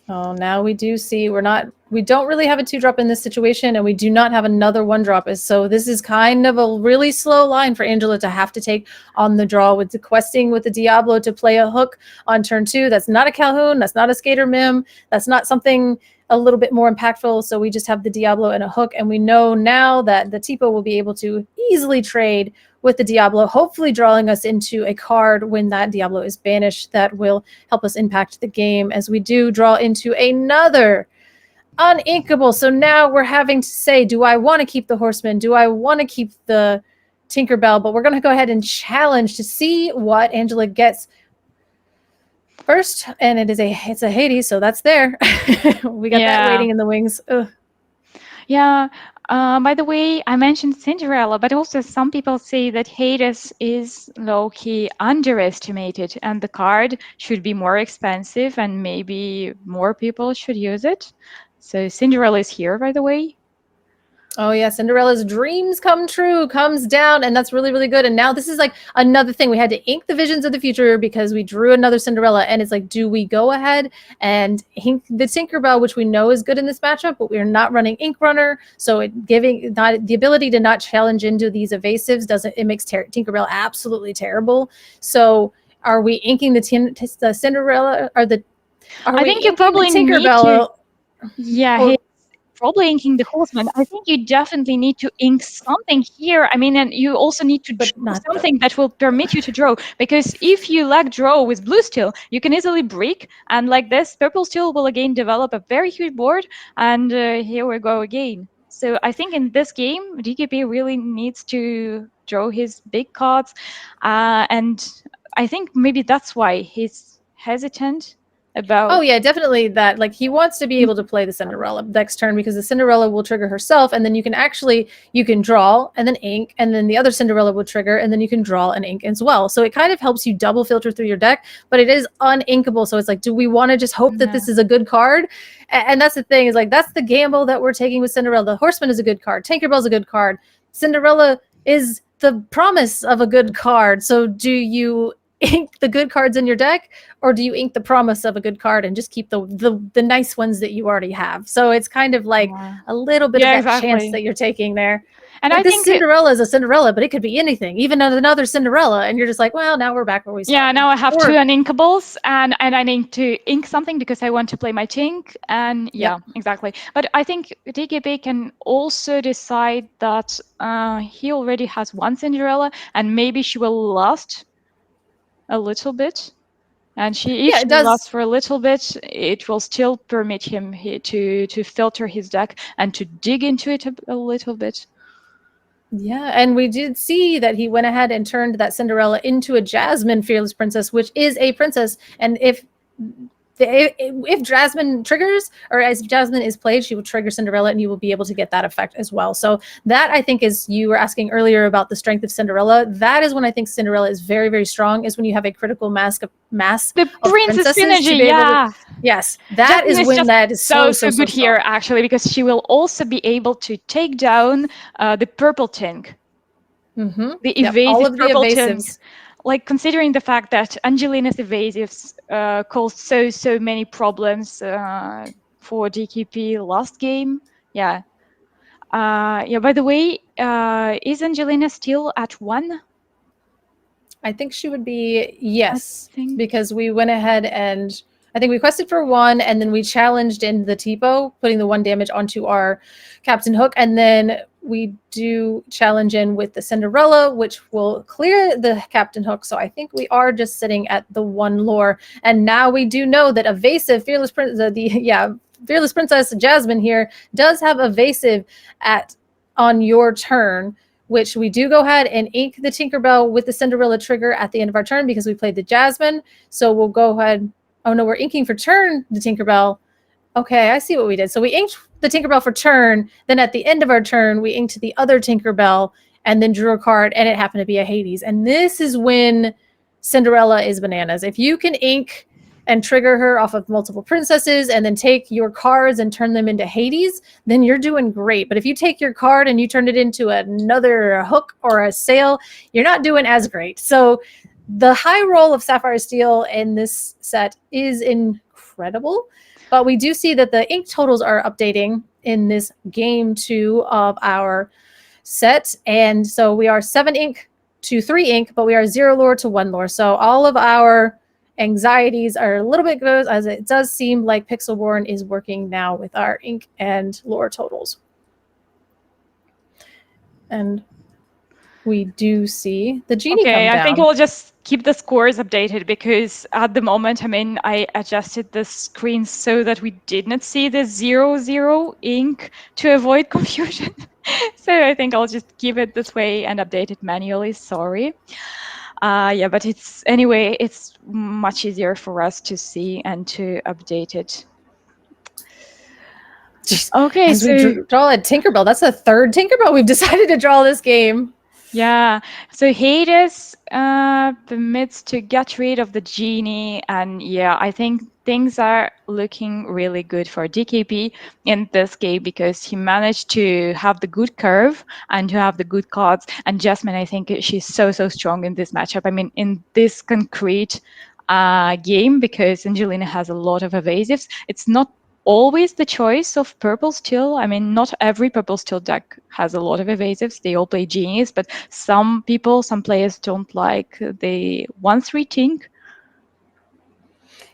Oh, now we do see we don't really have a 2-drop in this situation, and we do not have another 1-drop. So this is kind of a really slow line for Angela to have to take on the draw with the questing with the Diablo to play a hook on turn 2. That's not a Calhoun. That's not a Skater Mim. That's not something a little bit more impactful. So we just have the Diablo and a hook, and we know now that the Tipo will be able to easily trade with the Diablo, hopefully drawing us into a card when that Diablo is banished that will help us impact the game as we do draw into another uninkable. So now we're having to say, do I want to keep the Horseman? Do I want to keep the Tinkerbell? But we're going to go ahead and challenge to see what Angela gets first, and it's a Hades, so that's there. We got that waiting in the wings. Ugh. Yeah. By the way, I mentioned Cinderella, but also some people say that Hades is low-key underestimated and the card should be more expensive and maybe more people should use it. So Cinderella is here, by the way. Oh yeah, Cinderella's dreams come true, comes down, and that's really, really good. And now this is like another thing. We had to ink the visions of the future because we drew another Cinderella, and it's like, do we go ahead and ink the Tinkerbell, which we know is good in this matchup, but we're not running Ink Runner, so it giving not the ability to not challenge into these evasives it makes Tinkerbell absolutely terrible. So are we inking the Cinderella or the? I think you probably need to. Yeah, or, probably inking the Horseman. I think you definitely need to ink something here. I mean, and you also need to draw something that will permit you to draw. Because if you lack draw with blue steel, you can easily break. And like this, purple steel will again develop a very huge board. And here we go again. So I think in this game, DKP really needs to draw his big cards. And I think maybe that's why he's hesitant about. Oh yeah, definitely that. Like he wants to be able to play the Cinderella next turn because the Cinderella will trigger herself, and then you can draw and then ink, and then the other Cinderella will trigger, and then you can draw and ink as well. So it kind of helps you double filter through your deck, but it is uninkable. So it's like, do we want to just hope that this is a good card? And that's the thing, is like that's the gamble that we're taking with Cinderella. The Horseman is a good card. Tinkerbell's a good card. Cinderella is the promise of a good card. So do you ink the good cards in your deck, or do you ink the promise of a good card and just keep the nice ones that you already have? So it's kind of like a little bit of that chance that you're taking there. And like, I think Cinderella is a Cinderella, but it could be anything, even another Cinderella, and you're just like, well, now we're back where we started. Yeah, now I have two uninkables, and I need to ink something because I want to play my Tink, and yeah, exactly. But I think DKP can also decide that he already has one Cinderella, and maybe she will last a little bit. And if she lasts for a little bit, it will still permit him to filter his deck and to dig into it a little bit. Yeah, and we did see that he went ahead and turned that Cinderella into a Jasmine Fearless Princess, which is a princess. And if Jasmine triggers, or as Jasmine is played, she will trigger Cinderella, and you will be able to get that effect as well. So that, I think, is, you were asking earlier about the strength of Cinderella. That is when I think Cinderella is very, very strong, is when you have a critical mass the of princess synergy. Yes, that Jasmine is when that is so good here, actually, because she will also be able to take down the purple Tink. Mm-hmm. The evasive all of purple Tink. Like, considering the fact that Angelina's evasives caused so many problems for DKP last game. Yeah. By the way, is Angelina still at 1? I think she would be I yes, think. because we went ahead and I think we quested for one, and then we challenged in the Tipo, putting the 1 damage onto our Captain Hook, and then we do challenge in with the Cinderella, which will clear the Captain Hook. So I think we are just sitting at the 1 lore, and now we do know that evasive Fearless Prince, Fearless Princess Jasmine here does have evasive at on your turn, which we do go ahead and ink the Tinkerbell with the Cinderella trigger at the end of our turn because we played the Jasmine. So we'll go ahead. Oh no, we're inking for turn the Tinkerbell. Okay, I see what we did. So we inked the Tinkerbell for turn. Then at the end of our turn, we inked the other Tinkerbell and then drew a card, and it happened to be a Hades. And this is when Cinderella is bananas. If you can ink and trigger her off of multiple princesses and then take your cards and turn them into Hades, then you're doing great. But if you take your card and you turn it into another hook or a sail, you're not doing as great. So the high roll of Sapphire Steel in this set is incredible. But we do see that the ink totals are updating in this game 2 of our set. And so we are 7 ink to 3 ink, but we are 0 lore to 1 lore. So all of our anxieties are a little bit good, as it does seem like Pixelborn is working now with our ink and lore totals. And we do see the genie come down. I think we'll just keep the scores updated because at the moment, I mean, I adjusted the screen so that we did not see the 0 ink to avoid confusion. So I think I'll just keep it this way and update it manually. Sorry. Yeah, but it's anyway, it's much easier for us to see and to update it. Okay, as so we draw a Tinkerbell, that's the third Tinkerbell we've decided to draw this game. yeah, so Hades permits to get rid of the genie, and yeah, I think things are looking really good for DKP in this game because he managed to have the good curve and to have the good cards. And Jasmine, I think she's so strong in this matchup. I mean, in this concrete game, because Angelina has a lot of evasives, it's not always the choice of purple steel. I mean, not every purple steel deck has a lot of evasives. They all play genies, but some players don't like the 1/3 tink.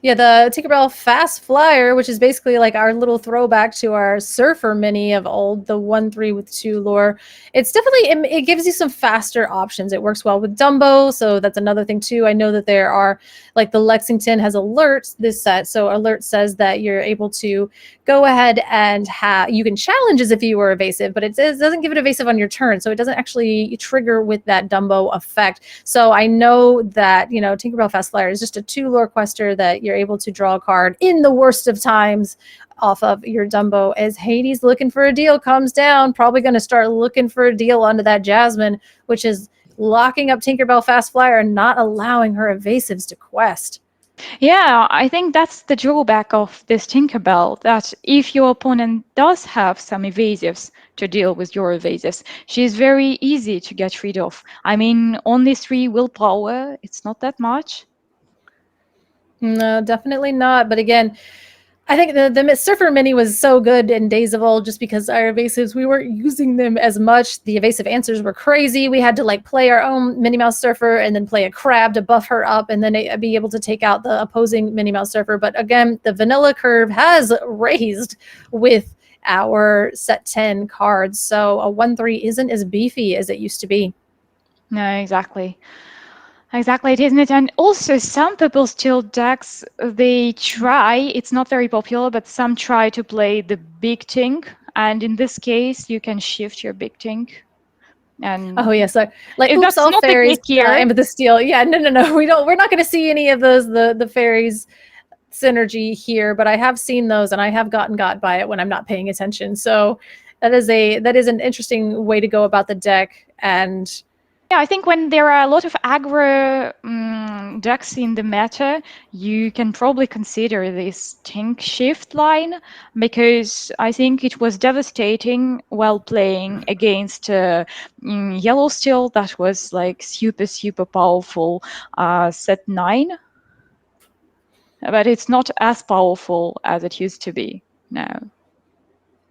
Yeah, the Tinkerbell Fast Flyer, which is basically like our little throwback to our Surfer mini of old, the 1/3 with 2 lore. It's definitely, it gives you some faster options. It works well with Dumbo, so that's another thing too. I know that there are, like the Lexington has alerts this set, so alert says that you're able to go ahead and you can challenge as if you were evasive, but it doesn't give it evasive on your turn, so it doesn't actually trigger with that Dumbo effect. So I know that, you know, Tinkerbell Fast Flyer is just a 2 lore quester that you're able to draw a card in the worst of times off of your Dumbo. As Hades looking for a deal comes down, probably going to start looking for a deal onto that Jasmine, which is locking up Tinkerbell Fast Flyer and not allowing her evasives to quest. Yeah, I think that's the drawback of this Tinkerbell, that if your opponent does have some evasives to deal with your evasives, she's very easy to get rid of. I mean, only 3 willpower, it's not that much. No, definitely not. But again, I think the Surfer Mini was so good in Days of Old just because our evasives, we weren't using them as much. The evasive answers were crazy. We had to like play our own Minnie Mouse Surfer and then play a crab to buff her up and then be able to take out the opposing Minnie Mouse Surfer. But again, the vanilla curve has raised with our set 10 cards. So a 1/3 isn't as beefy as it used to be. No, exactly. Exactly, it isn't it? And also some purple steel decks, they try, it's not very popular, but some try to play the big tink. And in this case, you can shift your big tink. And oh yes, like oops, that's all not the fairies, case here. Amethyst Steel. Yeah, no, we're not going to see any of those the fairies synergy here, but I have seen those and I have gotten got by it when I'm not paying attention. So that is an interesting way to go about the deck. And yeah, I think when there are a lot of aggro decks in the meta, you can probably consider this Tink Shift line, because I think it was devastating while playing against Yellow Steel that was like super powerful set 9. But it's not as powerful as it used to be now.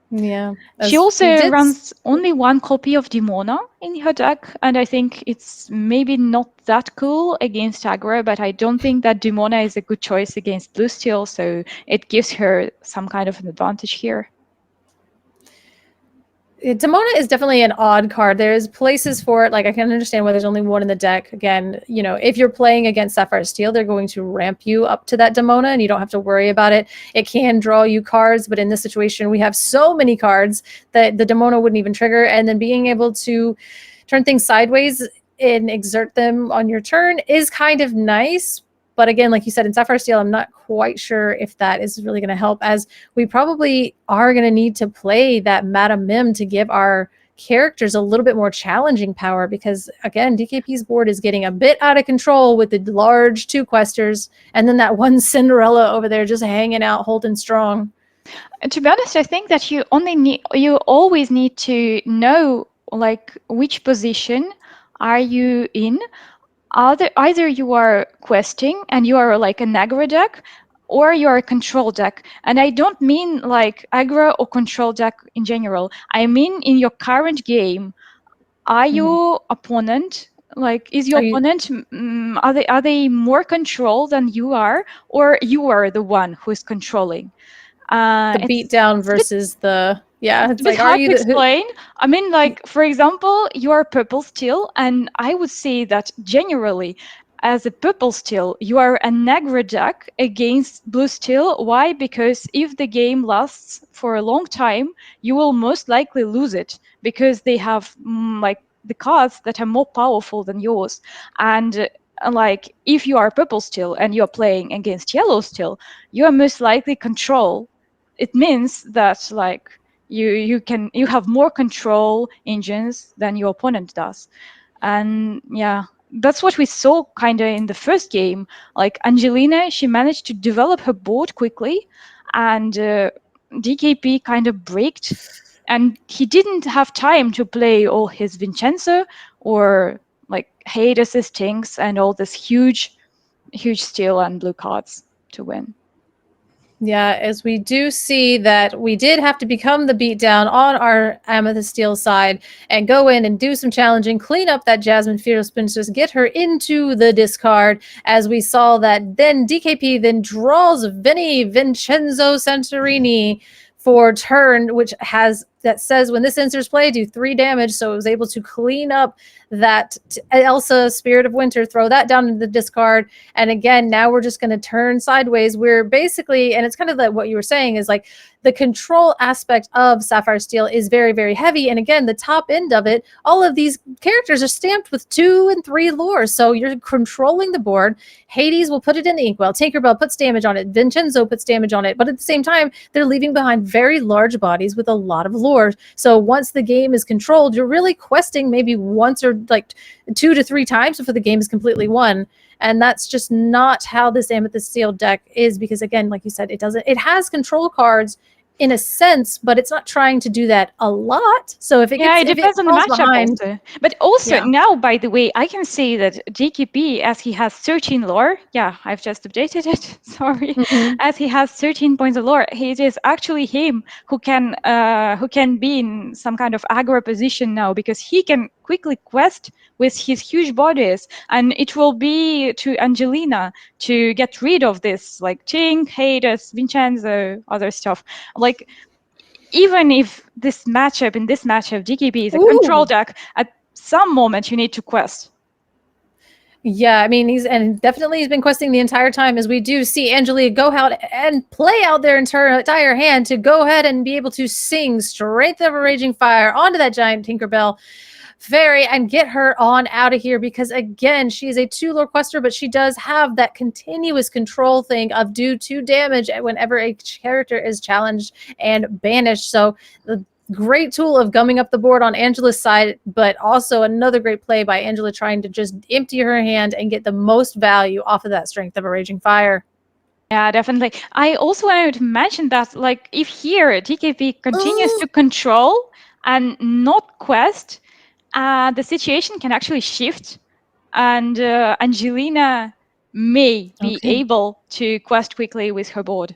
Yeah, She as we also did. runs only one copy of Demona in her deck, and I think it's maybe not that cool against aggro, but I don't think that Demona is a good choice against blue steel, so it gives her some kind of an advantage here. Demona is definitely an odd card. There's places for it. Like, I can understand why there's only one in the deck. Again, you know, if you're playing against Sapphire Steel, they're going to ramp you up to that Demona and you don't have to worry about it. It can draw you cards, but in this situation, we have so many cards that the Demona wouldn't even trigger. And then being able to turn things sideways and exert them on your turn is kind of nice. But again, like you said, in Sapphire Steel, I'm not quite sure if that is really going to help, as we probably are going to need to play that Madam Mim to give our characters a little bit more challenging power, because again, DKP's board is getting a bit out of control with the large 2 questers and then that one Cinderella over there just hanging out holding strong. And to be honest, I think that you always need to know like which position are you in. Either you are questing and you are like an aggro deck, or you are a control deck. And I don't mean like aggro or control deck in general. I mean in your current game, are your opponent like is your Are you opponent are they more control than you are, or you are the one who is controlling? the beatdown It's a bit versus the, yeah, it's a it's bit like, are hard you to the explain. I mean, like, for example, you are purple steel, and I would say that generally, as a purple steel, you are a aggro deck against blue steel. Why? Because if the game lasts for a long time, you will most likely lose it because they have like the cards that are more powerful than yours. And like, if you are purple steel and you're playing against yellow steel, you are most likely control. It means that like you have more control engines than your opponent does. And yeah, that's what we saw kind of in the first game. Like Angelina, she managed to develop her board quickly, and DKP kind of braked, and he didn't have time to play all his Vincenzo or like Hades Stings and all this huge steel and blue cards to win. Yeah, as we do see that we did have to become the beatdown on our Amethyst Steel side and go in and do some challenging, clean up that Jasmine Fearless Princess, get her into the discard, as we saw that then DKP then draws Vincenzo Santorini for turn, which has that says when this enters play, do 3 damage. So it was able to clean up that Elsa Spirit of Winter, throw that down into the discard. And again, now we're just going to turn sideways. We're basically, and it's kind of like what you were saying, is like the control aspect of Sapphire Steel is very, very heavy. And again, the top end of it, all of these characters are stamped with 2 and 3 lures. So you're controlling the board. Hades will put it in the inkwell. Tinkerbell puts damage on it. Vincenzo puts damage on it. But at the same time, they're leaving behind very large bodies with a lot of lore. So once the game is controlled, you're really questing maybe once or like 2 to 3 times before the game is completely won. And that's just not how this Amethyst Steel deck is, because again, like you said, it has control cards in a sense, but it's not trying to do that a lot. So if Yeah, it if it depends on the falls matchup behind, also. But also yeah. now, by the way, I can say that DKP, as he has 13 lore, yeah, I've just updated it, sorry. Mhm. As he has 13 points of lore, it is actually him who can be in some kind of aggro position now, because he can quickly quest with his huge bodies, and it will be to Angelina to get rid of this, like Tink, Hades, Vincenzo, other stuff. Like, even if in this matchup, DKP is a control Ooh. deck, at some moment you need to quest. Yeah, I mean, he's been questing the entire time, as we do see Angelina go out and play out their entire hand to go ahead and be able to sing Strength of a Raging Fire onto that giant Tinkerbell fairy and get her on out of here, because again, she is a 2 lore quester, but she does have that continuous control thing of do 2 damage whenever a character is challenged and banished. So the great tool of gumming up the board on Angela's side, but also another great play by Angela trying to just empty her hand and get the most value off of that Strength of a Raging Fire. Yeah, definitely. I also wanted to mention that, like, if here DKP continues to control and not quest, the situation can actually shift, and Angelina may be Okay. able to quest quickly with her board.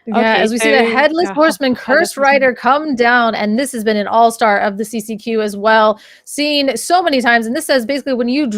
Yeah, Okay, as we see the so Headless yeah, Horseman, Headless Cursed Horseman. Rider come down, and this has been an all-star of the CCQ as well, seen so many times. And this says basically when you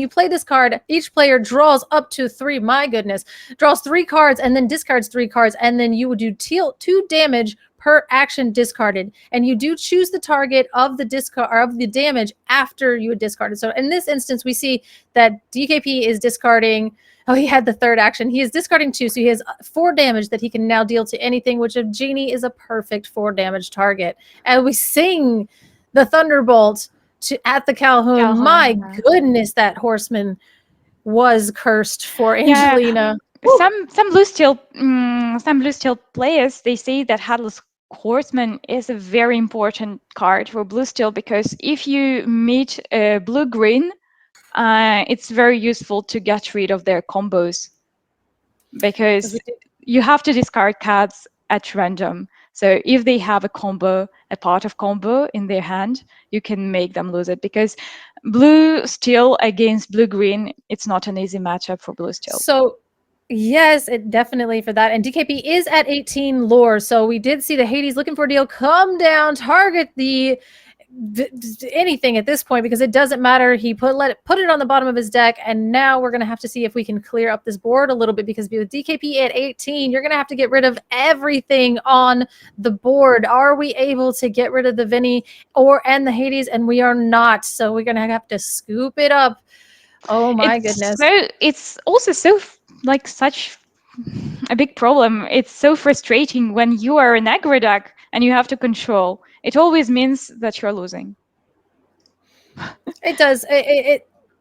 play this card, each player draws up to 3. My goodness, draws 3 cards and then discards 3 cards, and then you would do 2 damage per action discarded, and you do choose the target of the discard or of the damage after you had discarded. So in this instance, we see that DKP is discarding. Oh, he had the 3rd action. He is discarding 2, so he has 4 damage that he can now deal to anything, which of Genie is a perfect 4 damage target. And we sing the Thunderbolt at the Calhoun. My Calhoun. goodness, that horseman was cursed for Yeah, Angelina. Woo. some blue steel players, they say that Headless Horseman is a very important card for blue steel, because if you meet blue green, it's very useful to get rid of their combos, As we because do. you have to discard cards at random. So if they have a combo, a part of combo in their hand, you can make them lose it, because blue steel against blue green, it's not an easy matchup for blue steel. So yes, it definitely for that. And DKP is at 18 lore. So we did see the Hades looking for a deal come down, target anything at this point, because it doesn't matter. He put it on the bottom of his deck, and now we're gonna have to see if we can clear up this board a little bit, because with DKP at 18, you're gonna have to get rid of everything on the board. Are we able to get rid of the Vinny and the Hades? And we are not. So we're gonna have to scoop it up. Oh my goodness. It's also like such a big problem. It's so frustrating when you are an aggro deck and you have to control. It always means that you're losing. It does.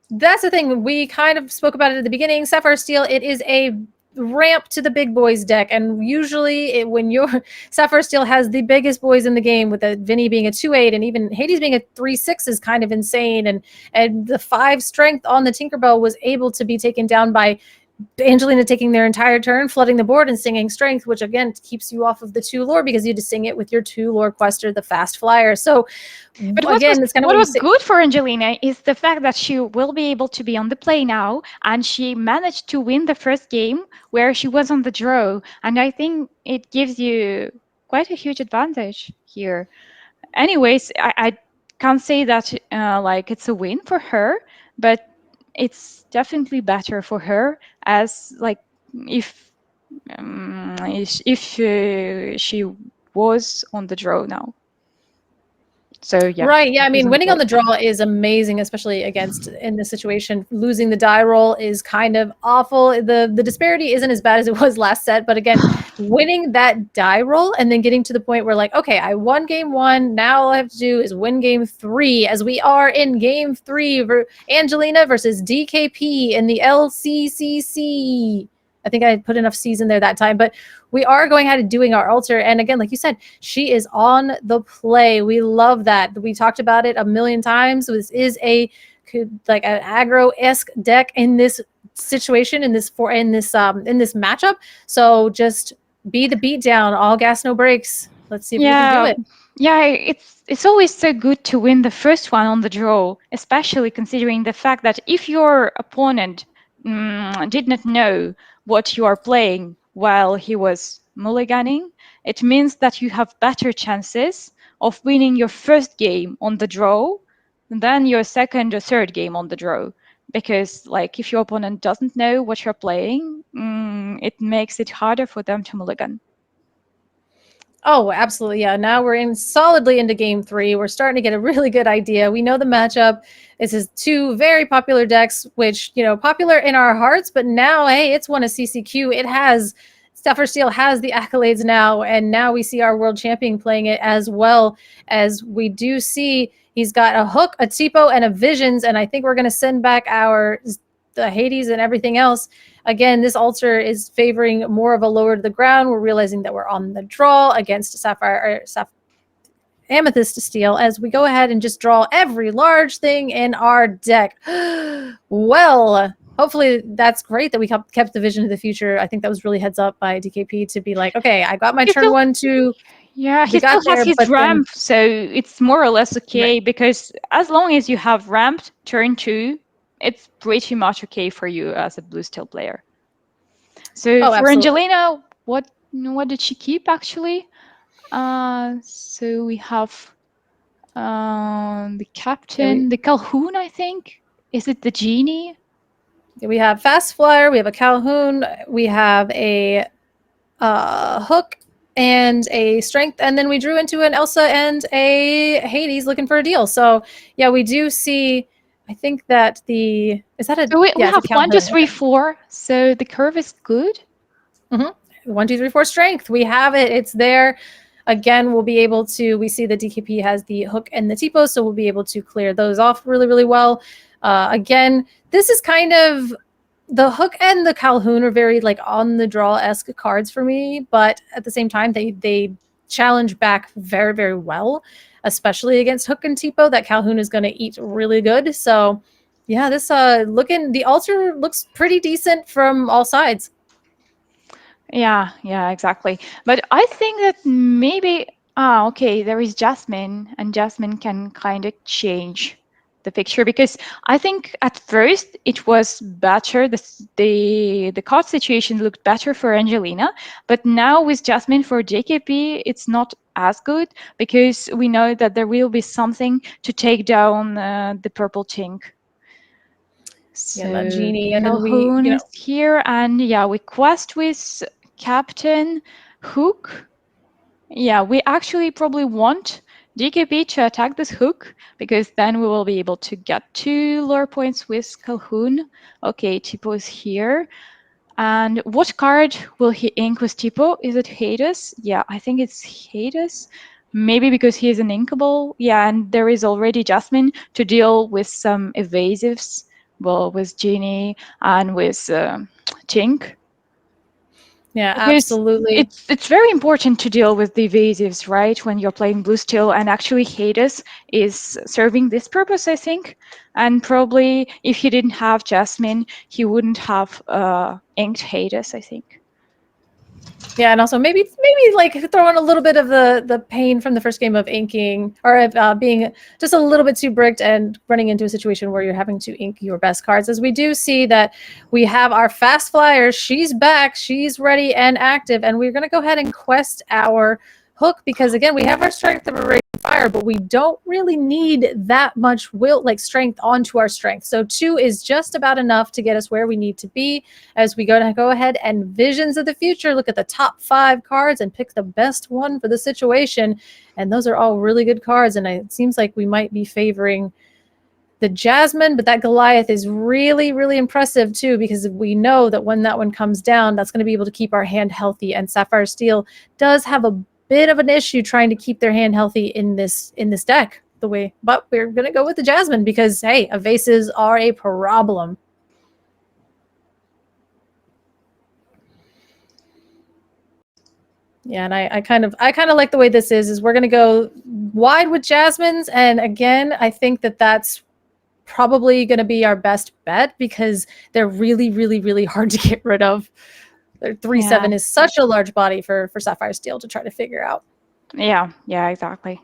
That's the thing. We kind of spoke about it at the beginning. Sapphire Steel, it is a ramp to the big boys deck, and usually when your Sapphire Steel has the biggest boys in the game, with a Vinny being a 2/8 and even Hades being a 3/6 is kind of insane, and the 5 strength on the Tinkerbell was able to be taken down by Angelina taking their entire turn, flooding the board and singing strength, which again keeps you off of the 2 lore, because you just sing it with your 2 lore quester, the fast flyer. So But again, it's kind of what what you was say. good for Angelina is the fact that she will be able to be on the play now, and she managed to win the first game where she was on the draw. And I think it gives you quite a huge advantage here. Anyways, I can't say that like it's a win for her, but it's definitely better for her, as like if she was on the draw now. So yeah, Right. Yeah. it I mean, wasn't winning on good. the draw is amazing, especially against in this situation. Losing the die roll is kind of awful. The disparity isn't as bad as it was last set, but again, winning that die roll and then getting to the point where, like, okay, I won game 1. Now all I have to do is win game 3, as we are in game 3. Angelina versus DKP in the LCCC. I think I put enough C's in there that time, but we are going ahead and doing our altar. And again, like you said, she is on the play. We love that. We talked about it a million times. This is like an aggro-esque deck in this situation, in this matchup. So just be the beat down, all gas, no brakes. Let's see if we can do Yeah, it. yeah, it's always so good to win the first one on the draw, especially considering the fact that if your opponent did not know what you are playing while he was mulliganing, it means that you have better chances of winning your first game on the draw than your second or third game on the draw. Because like if your opponent doesn't know what you're playing, it makes it harder for them to mulligan. Oh, absolutely. Yeah. Now we're in solidly into game 3. We're starting to get a really good idea. We know the matchup. This is 2 very popular decks, which, popular in our hearts, but now, hey, it's won a CCQ. It has Sapphire Steel has the accolades now, and now we see our world champion playing it, as well as we do see he's got a hook, a Tipo, and a Visions, and I think we're going to send back the Hades and everything else. Again, this altar is favoring more of a lower to the ground. We're realizing that we're on the draw against Amethyst Steel, as we go ahead and just draw every large thing in our deck. Well, hopefully that's great that we kept the vision of the future. I think that was really heads up by DKP to be like, okay, I got my He turn still 1, 2. Yeah, We he got still has there, his but then ramp, so it's more or less right. okay, because as long as you have ramped turn 2, it's pretty much okay for you as a blue steel player. So Oh, for absolutely. Angelina, what What did she keep actually? So we have the Yeah, captain, the Calhoun, I think. Is it the genie? we have Fast Flyer, we have a Calhoun, we have a Hook and a Strength, and then we drew into an Elsa and a Hades looking for a deal. So yeah, we do see. I think that the is that a So we yeah, it's a have one, two, Calhoun. three, four. So the curve is good. Mm-hmm. 1, 2, 3, 4 Strength. We have it. It's there. Again, we'll be able to. We see the DKP has the Hook and the Tipo, so we'll be able to clear those off really, really well. Again, this is kind of the Hook and the Calhoun are very like on the draw-esque cards for me, but at the same time, they challenge back very, very well, especially against Hook and Tipo. That Calhoun is going to eat really good. So, yeah, this looking the altar looks pretty decent from all sides. Yeah, yeah, exactly. But I think that maybe, okay, there is Jasmine, and Jasmine can kind of change the picture because I think at first it was better. The card situation looked better for Angelina, but now with Jasmine for JKP, it's not as good because we know that there will be something to take down the purple chink. Yeah, and that So genie, and then we, Calhoun is here, and yeah, we quest with Captain Hook. Yeah, we actually probably want DKP to attack this Hook because then we will be able to get 2 lore points with Calhoun. Okay, Tipo is here. And what card will he ink with Tipo? Is it Hades? Yeah, I think it's Hades. Maybe because he is an inkable. Yeah, and there is already Jasmine to deal with some evasives. Well, with Genie and with Tink. yeah, Because absolutely. it's very important to deal with the evasives, right? When you're playing Blue Steel, and actually Hades is serving this purpose, I think. And probably if he didn't have Jasmine, he wouldn't have inked Hades, I think. Yeah, and also maybe like throw in a little bit of the pain from the first game of inking or of being just a little bit too bricked and running into a situation where you're having to ink your best cards. As we do see that we have our Fast Flyer, she's back, she's ready and active, and we're going to go ahead and quest our Hook because again we have our Strength of a Raging Fire, but we don't really need that much will like strength onto our strength. So 2 is just about enough to get us where we need to be as we go ahead and visions of the future, look at the top 5 cards and pick the best one for the situation. And those are all really good cards. And it seems like we might be favoring the Jasmine, but that Goliath is really, really impressive too, because we know that when that one comes down, that's going to be able to keep our hand healthy. And Sapphire Steel does have a bit of an issue trying to keep their hand healthy in this deck. But we're going to go with the Jasmine because hey, evasives are a problem. Yeah, and I kind of like the way this is we're going to go wide with Jasmine's, and again, I think that that's probably going to be our best bet because they're really, really, really hard to get rid of. Their 3/7 is such a large body for Sapphire Steel to try to figure out. Yeah, yeah, exactly.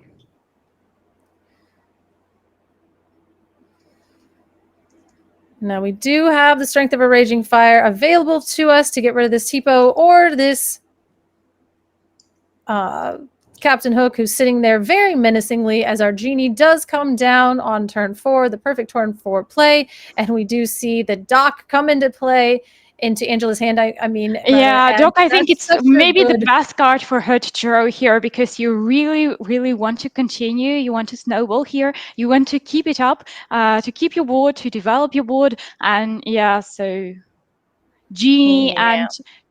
Now we do have the Strength of a Raging Fire available to us to get rid of this Tipo or this Captain Hook, who's sitting there very menacingly as our genie does come down on turn 4, the perfect turn 4 play, and we do see the dock come into play into Angela's hand. I mean, rather, Yeah, and Doc, I think that's it's such a maybe the good. best card for her to draw here because you really, really want to continue. You want to snowball here. You want to keep it up, to keep your board, to develop your board. And yeah, so Genie Yeah. and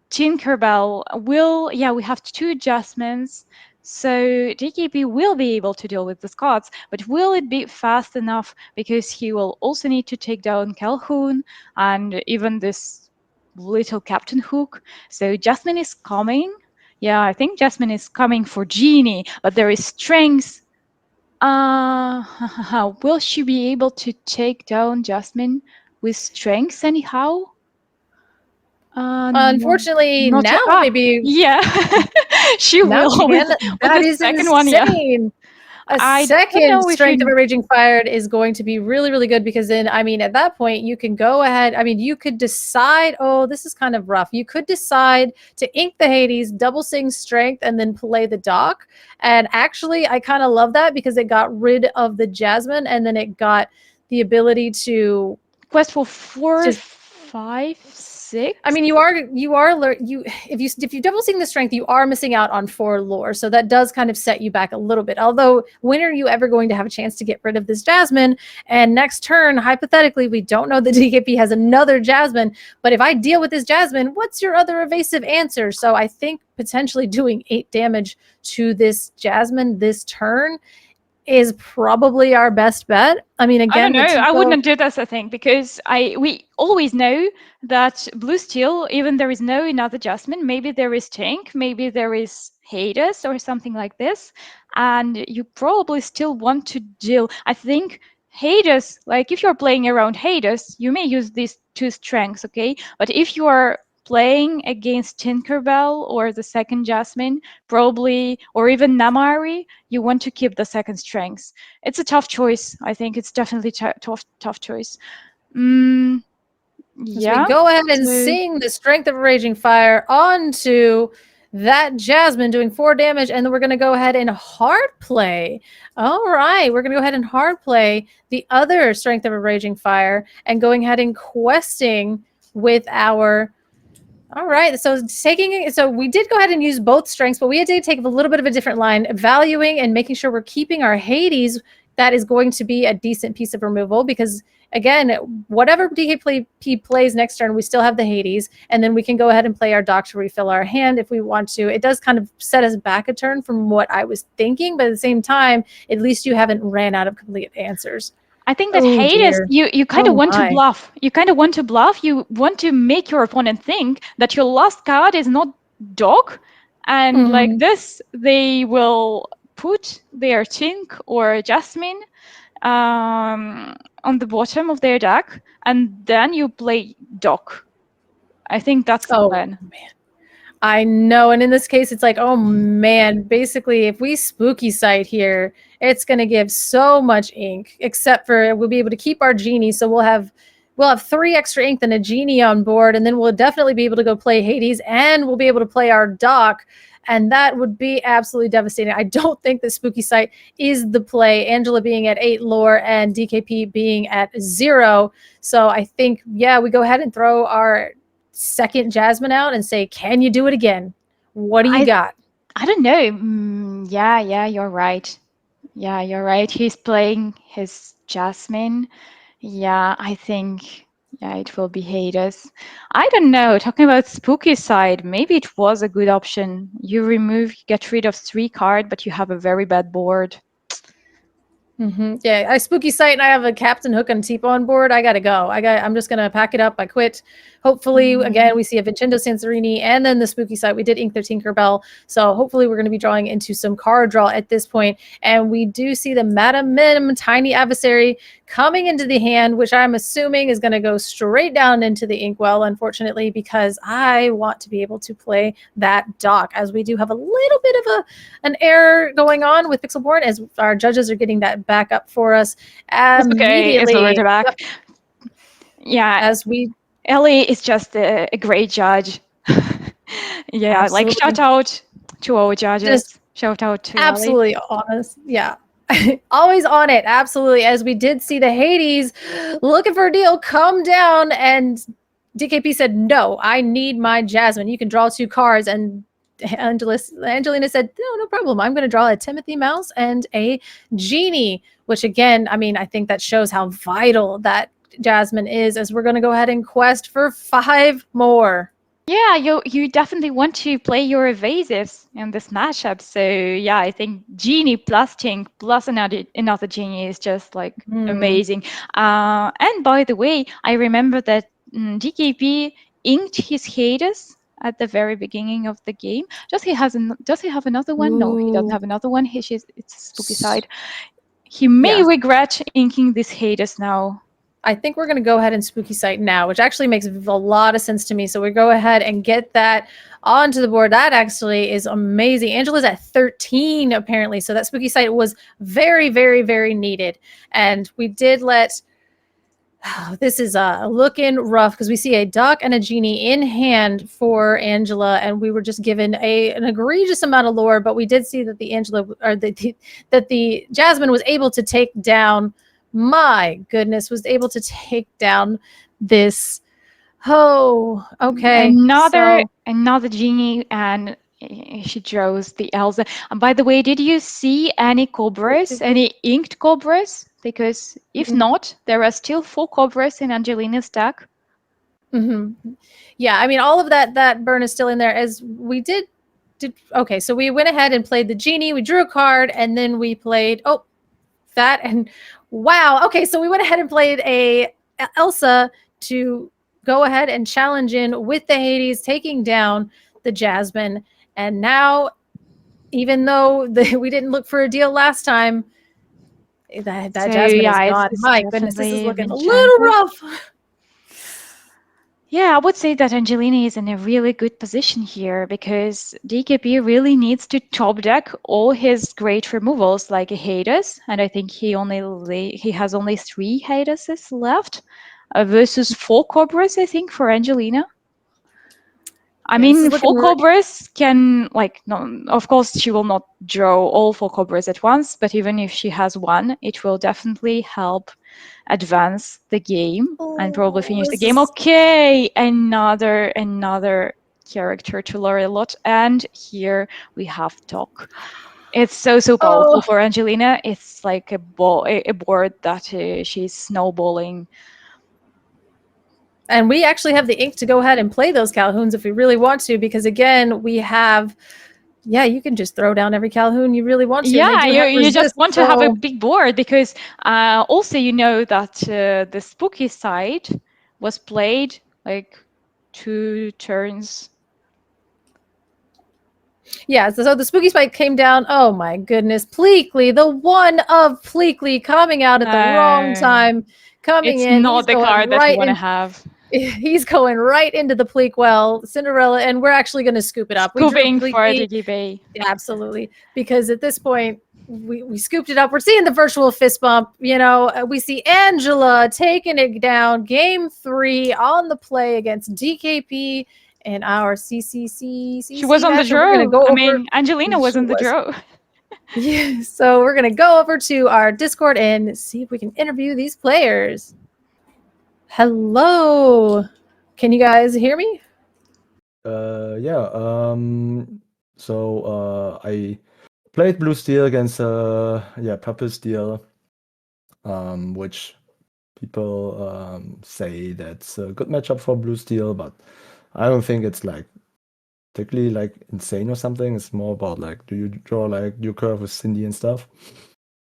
Tinkerbell will, yeah, we have 2 adjustments. So DKP will be able to deal with the cards, but will it be fast enough? Because he will also need to take down Calhoun and even this little Captain Hook. So Jasmine is coming. Yeah, I think Jasmine is coming for Genie, but there is strength. Will she be able to take down Jasmine with strength anyhow? No, Unfortunately, not now maybe yeah, she now will she with can. That the is second one. Yeah, insane. A I don't second know if Strength of you. a Raging Fire is going to be really, really good because then, I mean, at that point, you can go ahead. I mean, you could decide, oh, this is kind of rough. You could decide to ink the Hades, double sing Strength, and then play the Dock. And actually, I kind of love that because it got rid of the Jasmine and then it got the ability to Quest for 4, just 5, 6. I mean, if you double sing the strength, you are missing out on 4 lore, so that does kind of set you back a little bit. Although, when are you ever going to have a chance to get rid of this Jasmine? And next turn, hypothetically, we don't know the DKP has another Jasmine, but if I deal with this Jasmine, what's your other evasive answer? So I think potentially doing 8 damage to this Jasmine this turn is probably our best bet. I mean, I don't again, know. the I Tico. wouldn't do this, I think, because we always know that blue steel, even there is no another Jasmine, maybe there is Tank, maybe there is Hades or something like this, and you probably still want to deal. I think Hades, like if you're playing around Hades, you may use these 2 strengths, okay? But if you are playing against Tinkerbell or the second Jasmine, probably, or even Namari, you want to keep the second strengths. It's a tough choice. I think it's definitely tough choice. Mm, As we yeah. go ahead and So sing the Strength of a Raging Fire onto that Jasmine doing 4 damage, and then we're going to go ahead and hard play. All right, we're going to go ahead and hard play the other Strength of a Raging Fire and going ahead and questing with our. All right, so we did go ahead and use both strengths, but we had to take a little bit of a different line, valuing and making sure we're keeping our Hades. That is going to be a decent piece of removal because, again, whatever DKP plays next turn, we still have the Hades, and then we can go ahead and play our Dock to refill our hand if we want to. It does kind of set us back a turn from what I was thinking, but at the same time, at least you haven't ran out of complete answers. I think that Oh Hades, dear. you kind of Oh want to my. bluff. You kind of want to bluff. You want to make your opponent think that your last card is not Dog, and like Mhm. this, they will put their Tink or Jasmine on the bottom of their deck, and then you play Dock. I think that's the Oh plan. man. I know. And in this case, it's like, oh man, basically, if we spooky sight here, it's going to give so much ink, except for we'll be able to keep our genie. So we'll have 3 extra ink than a genie on board. And then we'll definitely be able to go play Hades and we'll be able to play our Dock. And that would be absolutely devastating. I don't think that spooky sight is the play. Angela being at 8 lore and DKP being at 0. So I think, yeah, we go ahead and throw our second Jasmine out and say, can you do it again? What do you got? I don't know. Yeah, you're right. Yeah, you're right. He's playing his Jasmine. Yeah, I think, yeah, it will be Hades. I don't know. Talking about spooky side, maybe it was a good option. You get rid of 3 cards, but you have a very bad board. Yeah, I spooky sight and I have a Captain Hook and Teep on board. I gotta go. I'm just gonna pack it up. I quit. Hopefully, again, we see a Vincenzo Santorini and then the spooky sight. We did ink the Tinkerbell, so hopefully we're gonna be drawing into some card draw at this point. And we do see the Madam Mim Tiny Adversary coming into the hand, which I'm assuming is gonna go straight down into the inkwell, unfortunately, because I want to be able to play that Dock, as we do have a little bit of an error going on with Pixelborn, as our judges are getting that back up for us It's okay. It's already immediately. back. Yep, Yeah, as we Ellie is just a great judge. Yeah, like absolutely shout out to our just judges. Shout out to Ellie. absolutely honest. Yeah. Always on it. Absolutely. As we did see the Hades looking for a deal come down, and DKP said, no, I need my Jasmine. You can draw 2 cards. And Angelina said, no problem. I'm going to draw a Timothy Mouse and a Genie, which again, I mean, I think that shows how vital that Jasmine is, as we're going to go ahead and quest for 5 more. Yeah, you definitely want to play your evasives in this matchup. So yeah, I think Genie plus Tink plus another Genie is just like amazing. And by the way, I remember that DKP inked his Hades at the very beginning of the game. Does he have another one? No, he doesn't Ooh. have another one. It's spooky side. He may Yeah. regret inking this Hades now. I think we're going to go ahead and Spooky Site now, which actually makes a lot of sense to me. So we go ahead and get that onto the board. That actually is amazing. Angela's at 13 apparently. So that Spooky Site was very, very, very needed. And we did let... Oh, this is looking rough because we see a duck and a genie in hand for Angela, and we were just given an egregious amount of lore, but we did see that that the Jasmine was able to take down. My goodness, was able to take down this. Oh, okay. Another genie, and she draws the Elsa. And by the way, did you see any cobras, any inked cobras? Because if not, there are still 4 cobras in Angelina's deck. Yeah, I mean, all of that burn is still in there. As we did. Okay, so we went ahead and played the genie. We drew a card, and then we played that. And wow, okay, so we went ahead and played a Elsa to go ahead and challenge in with the Hades, taking down the Jasmine. And now, even though we didn't look for a deal last time, that Jasmine is gone. My goodness, this is looking a little rough. Yeah, I would say that Angelina is in a really good position here because DKP really needs to top deck all his great removals like a Hades, and I think he has only 3 Hadeses left versus 4 Cobras, I think, for Angelina. I mean, 4 Cobras can, no, of course, she will not draw all 4 Cobras at once, but even if she has one, it will definitely help advance the game and probably finish the game. Okay, another character to lure a lot, and here we have Doc. It's so powerful for Angelina. It's like a board that she's snowballing. And we actually have the ink to go ahead and play those Calhouns if we really want to, because again, we have, you can just throw down every Calhoun you really want to. Yeah, you just want to have a big board because also you know that the Spooky side was played like 2 turns. Yeah, so the Spooky Spike came down. Oh my goodness, Pleakley, the one of Pleakley coming out at the wrong time, coming in. It's not the card that you want to have. He's going right into the Pleak well, Cinderella, and we're actually going to scoop it up. Scooping for DKP. Yeah, absolutely, because at this point, we scooped it up. We're seeing the virtual fist bump. You know, we see Angela taking it down. Game 3 on the play against DKP and our CCC. She was on the draw. Angelina was on the draw. Yeah, so we're going to go over to our Discord and see if we can interview these players. Hello. Can you guys hear me? Yeah. So I played Blue Steel against Purple Steel, which people say that's a good matchup for Blue Steel, but I don't think it's like particularly like insane or something. It's more about like, do you draw like your curve with Cindy and stuff?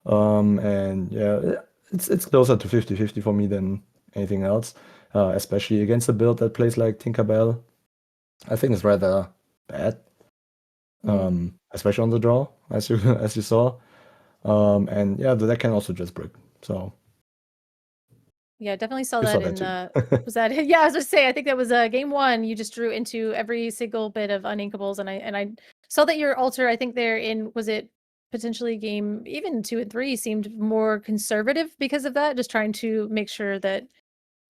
And yeah, it's closer to 50-50 for me than anything else, especially against a build that plays like Tinkerbell. I think it's rather bad, especially on the draw, as you saw. And yeah, the deck can also just brick. So yeah, definitely saw that in was that yeah, I was just say I think that was game 1. You just drew into every single bit of uninkables, and I saw that your altar, I think there in, was it potentially game even 2 and 3 seemed more conservative because of that, just trying to make sure that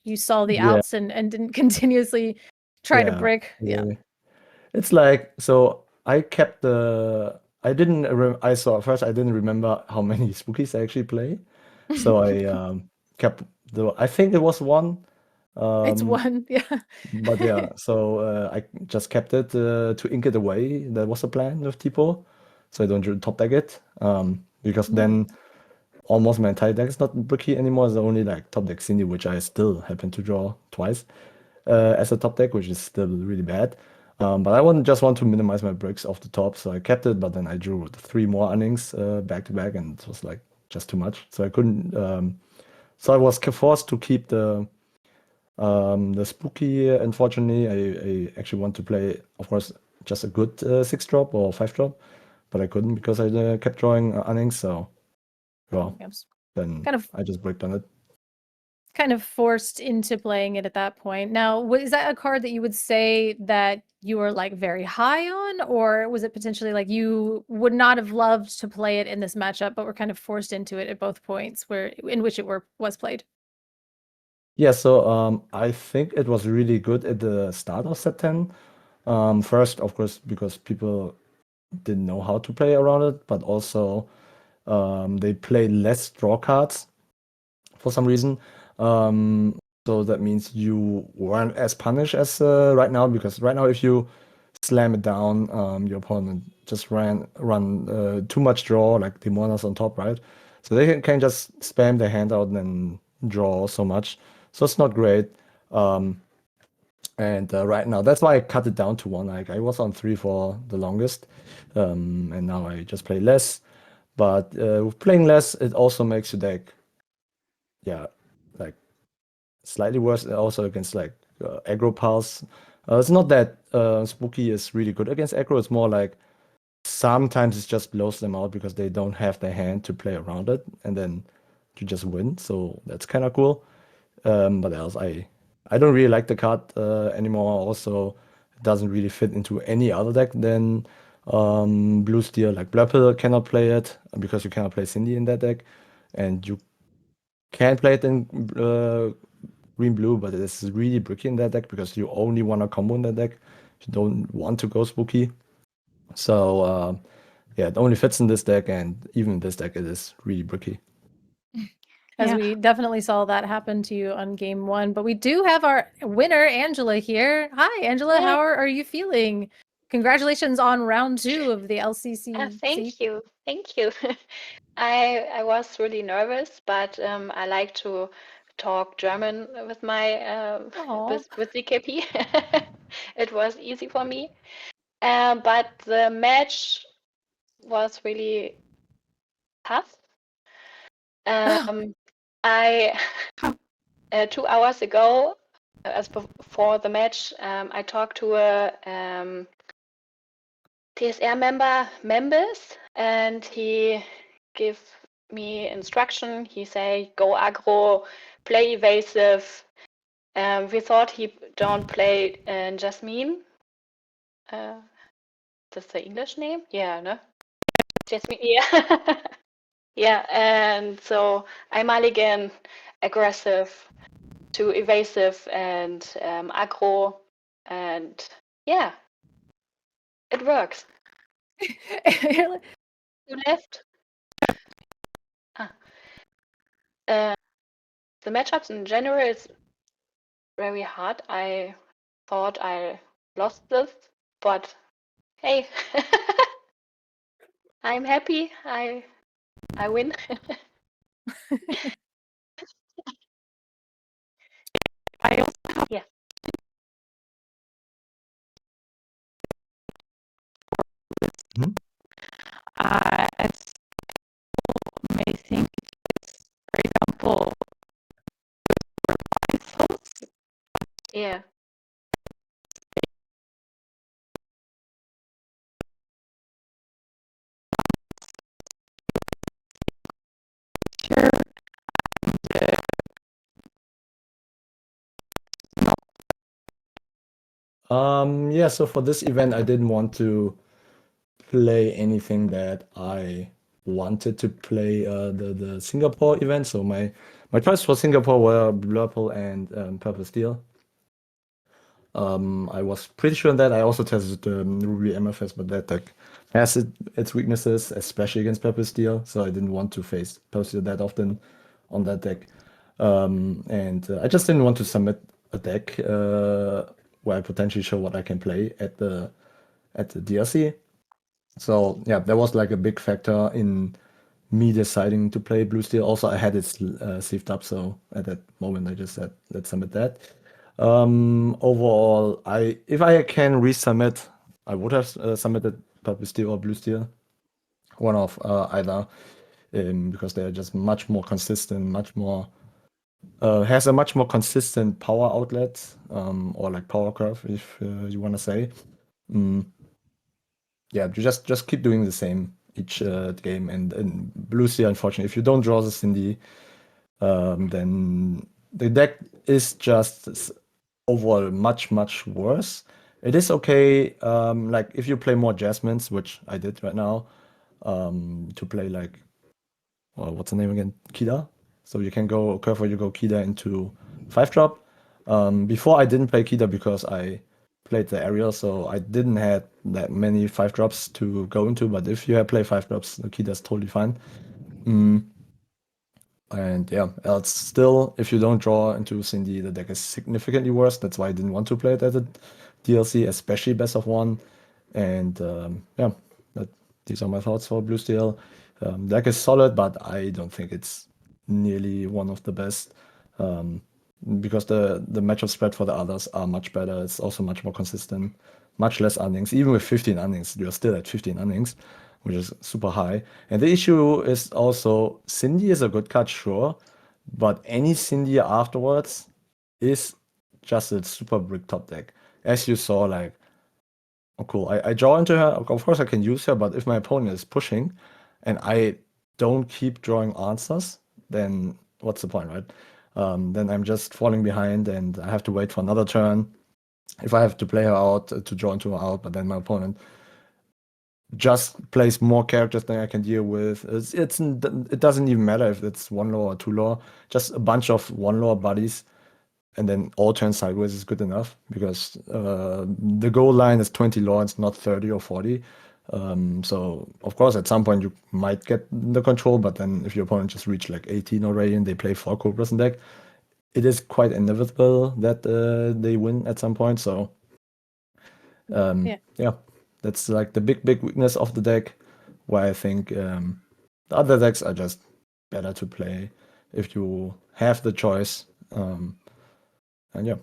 you saw the outs and didn't continuously try to brick. Yeah. It's like, so I kept I didn't remember how many Spookies I actually play. So I kept I think it was 1. It's 1, yeah. But yeah, so I just kept it to ink it away. That was the plan with Tipo. So I don't top deck it. Because then almost my entire deck is not bricky anymore. It's only like top deck Cindy, which I still happen to draw twice as a top deck, which is still really bad. But I just want to minimize my bricks off the top, so I kept it. But then I drew 3 more innings back to back, and it was like just too much. So I couldn't. So I was forced to keep the Spooky. Unfortunately, I actually want to play, of course, just a good 6-drop or 5-drop, but I couldn't because I kept drawing innings. So well, then I just bricked on it. kind of forced into playing it at that point. Now, is that a card that you would say that you were like very high on, or was it potentially like you would not have loved to play it in this matchup, but were kind of forced into it at both points in which it was played? Yeah, so I think it was really good at the start of set 10. First, of course, because people didn't know how to play around it, but also they played less draw cards for some reason. So that means you weren't as punished as right now, because right now if you slam it down, your opponent just run too much draw, like the monas on top, right? So they can just spam their hand out and then draw so much. So it's not great. And right now, that's why I cut it down to 1. Like I was on 3 for the longest, and now I just play less. But with playing less, it also makes your deck, yeah, like slightly worse. Also against like aggro piles. It's not that Spooky is really good against aggro. It's more like sometimes it just blows them out because they don't have their hand to play around it, and then you just win. So that's kind of cool. But else, I don't really like the card anymore. Also, it doesn't really fit into any other deck than Blue Steel. Like Blurple cannot play it because you cannot play Cindy in that deck, and you can play it in Green Blue, but it is really bricky in that deck because you only want a combo in that deck. You don't want to go Spooky. So yeah, it only fits in this deck, and even in this deck, it is really bricky. As Yeah. we definitely saw that happen to you on game 1. But we do have our winner, Angela, here. Hi, Angela. Hey. How are you feeling? Congratulations on round 2 of the LCCC. Thank you. Thank you. I was really nervous, but I like to talk German with my with DKP. It was easy for me. But the match was really tough. I 2 hours ago, as before the match, I talked to a TSR members, and he gave me instruction. He say go aggro, play evasive. We thought he don't play Jasmine. That's the English name? Yeah, no? Jasmine, yeah. Yeah, and so I mulligan aggressive to evasive and aggro, and yeah, it works. You're like, You left. The matchups in general is very hard. I thought I lost this, but hey, I'm happy. I win. I also have Yeah. As may think, it's, for example, rifles. Yeah. Sure. And, Yeah, so for this event, I didn't want to play anything that I wanted to play the Singapore event. So my choice for Singapore were Blurple and Purple Steel. I was pretty sure that I also tested Ruby Amethyst, but that deck has its weaknesses, especially against Purple Steel. So I didn't want to face Purple Steel that often on that deck. And I just didn't want to submit a deck where I potentially show what I can play at the DRC. So yeah, that was like a big factor in me deciding to play Blue Steel. Also, I had it saved up, so at that moment I just said, let's submit that. Overall, if I can resubmit, I would have submitted Purple Steel or Blue Steel, one of either, because they're just much more consistent, much more has a much more consistent power outlet, or like power curve, if you want to say. Yeah, you just keep doing the same each game, and Blue Steel, unfortunately, if you don't draw the Cindy, then the deck is just overall much worse. It is okay, like if you play more Jasmines, which I did right now, to play like, what's the name again? Kida. So you can go careful, you go Kida into 5-drop. Before I didn't play Kida because I played the aerial, so I didn't have that many 5-drops to go into. But if you have play 5-drops, the Kida's totally fine. And yeah, else still, if you don't draw into Cindy, the deck is significantly worse. That's why I didn't want to play it as a DLC, especially best of one. And yeah, these are my thoughts for Blue Steel. Deck is solid, but I don't think it's nearly one of the best. Because the matchup spread for the others are much better. It's also much more consistent, much less innings. Even with 15 innings, you're still at 15 innings, which is super high. And the issue is also Cindy is a good card, sure, but any Cindy afterwards is just a super brick top deck. As you saw, like, oh cool, I draw into her. Of course, I can use her, but if my opponent is pushing and I don't keep drawing answers, then what's the point, right? Then I'm just falling behind and I have to wait for another turn. If I have to play her out to draw into her out, but then my opponent just plays more characters than I can deal with. It doesn't even matter if it's 1 lore or 2 lore. Just a bunch of 1 lore buddies, and then all turn sideways is good enough because the goal line is 20 lore, it's not 30 or 40. So of course at some point you might get the control, but then if your opponent just reached like 18 already and they play 4 Cobras in deck, it is quite inevitable that they win at some point. So yeah, that's like the big weakness of the deck, where I think the other decks are just better to play if you have the choice. And yeah.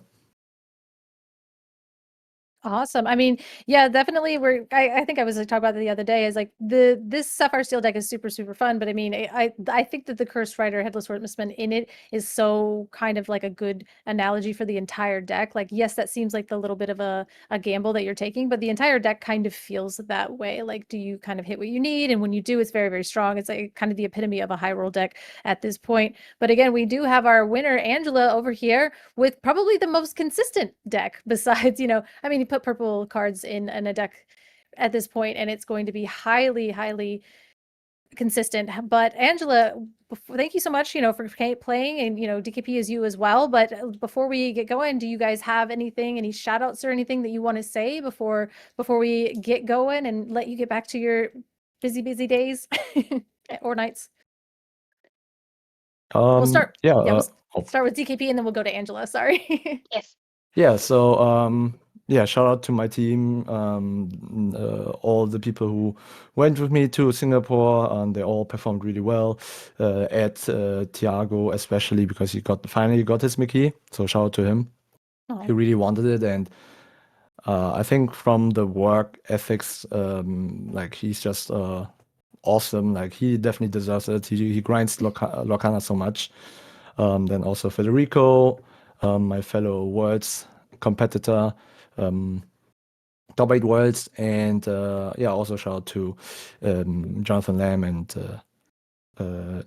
Awesome. I mean, yeah, definitely. I think I was talking about it the other day. Is like this Sapphire Steel deck is super fun. But I mean, I think that the Cursed Rider Headless Horseman in it is so kind of like a good analogy for the entire deck. Like, yes, that seems like the little bit of a gamble that you're taking, but the entire deck kind of feels that way. Like, do you kind of hit what you need? And when you do, it's very strong. It's like kind of the epitome of a high roll deck at this point. But again, we do have our winner Angela over here with probably the most consistent deck besides, I mean, put purple cards in a deck at this point and it's going to be highly consistent. But Angela, thank you so much, for playing, and DKP is you as well. But before we get going, do you guys have any shout outs or anything that you want to say before we get going and let you get back to your busy days or nights? We'll start. We'll start with DKP and then we'll go to Angela. Sorry. Yes. Yeah, so shout out to my team, all the people who went with me to Singapore. They all performed really well. At Thiago, especially because he finally got his Mickey. So shout out to him. Oh. He really wanted it, and I think from the work ethics, like he's just awesome. Like he definitely deserves it. He grinds Lorcana so much. Then also Federico, my fellow Worlds competitor, top 8 Worlds, and also shout out to Jonathan Lamb and